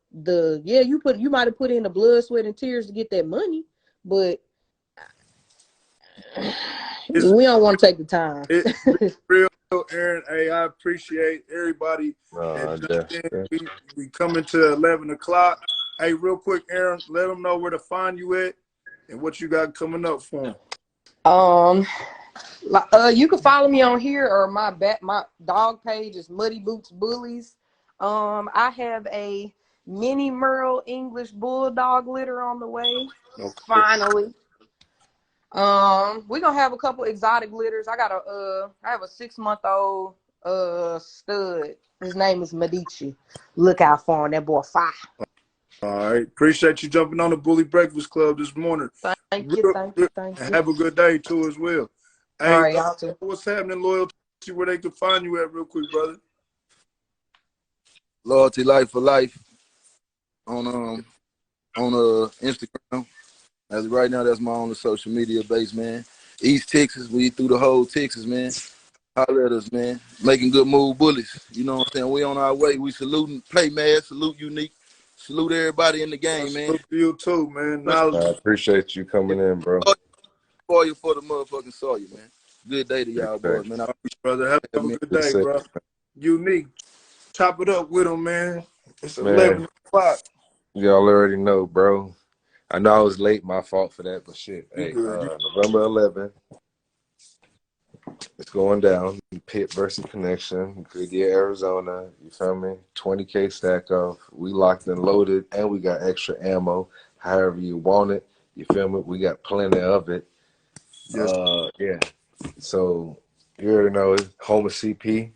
might have put in the blood, sweat, and tears to get that money, but we don't want to take the time. It's real, Aaron. Hey, I appreciate everybody. We coming to 11 o'clock. Hey, real quick, Aaron, let them know where to find you at and what you got coming up for them. You can follow me on here, or my dog page is Muddy Boots Bullies. I have a mini Merle English Bulldog litter on the way. Okay. Finally. We're gonna have a couple exotic litters. I have a 6-month-old stud. His name is Medici. Look out for him, that boy fire. All right. Appreciate you jumping on the Bully Breakfast Club this morning. Thank you. And have a good day, too, as well. Hey, All right, y'all too. What's happening, Loyalty, where they can find you at real quick, brother? Loyalty Life for Life on Instagram. As of right now, that's my only social media base, man. East Texas, we through the whole Texas, man. Holler at us, man. Making good move bullies. You know what I'm saying? We on our way. We saluting Play Mad, salute Unique, salute everybody in the game, man. Salute you too, man. I appreciate you coming in, bro. For you for the motherfucking Sawyer, man. Good day to y'all boys, man. I appreciate brother. Have a good day, bro. Unique. Chop it up with them, man. It's 11 o'clock. Y'all already know, bro. I know I was late, my fault for that, but shit. Hey, November 11th, it's going down. Pitt versus Connection, Goodyear, Arizona. You feel me? 20K stack off. We locked and loaded, and we got extra ammo. However you want it. You feel me? We got plenty of it. Yes. Yeah. So you already know it's home of CP.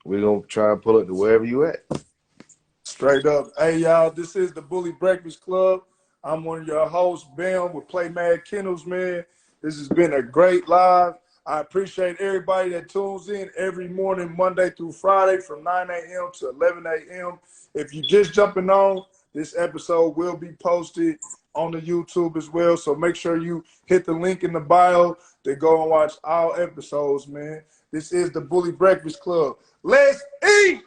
We're gonna try and pull it to wherever you at. Straight up. Hey y'all, this is the Bully Breakfast Club. I'm one of your hosts, Ben, with Play Mad Kennels, man. This has been a great live. I appreciate everybody that tunes in every morning, Monday through Friday from 9 a.m. to 11 a.m. If you're just jumping on, this episode will be posted on the YouTube as well. So make sure you hit the link in the bio to go and watch all episodes, man. This is the Bully Breakfast Club. Let's eat!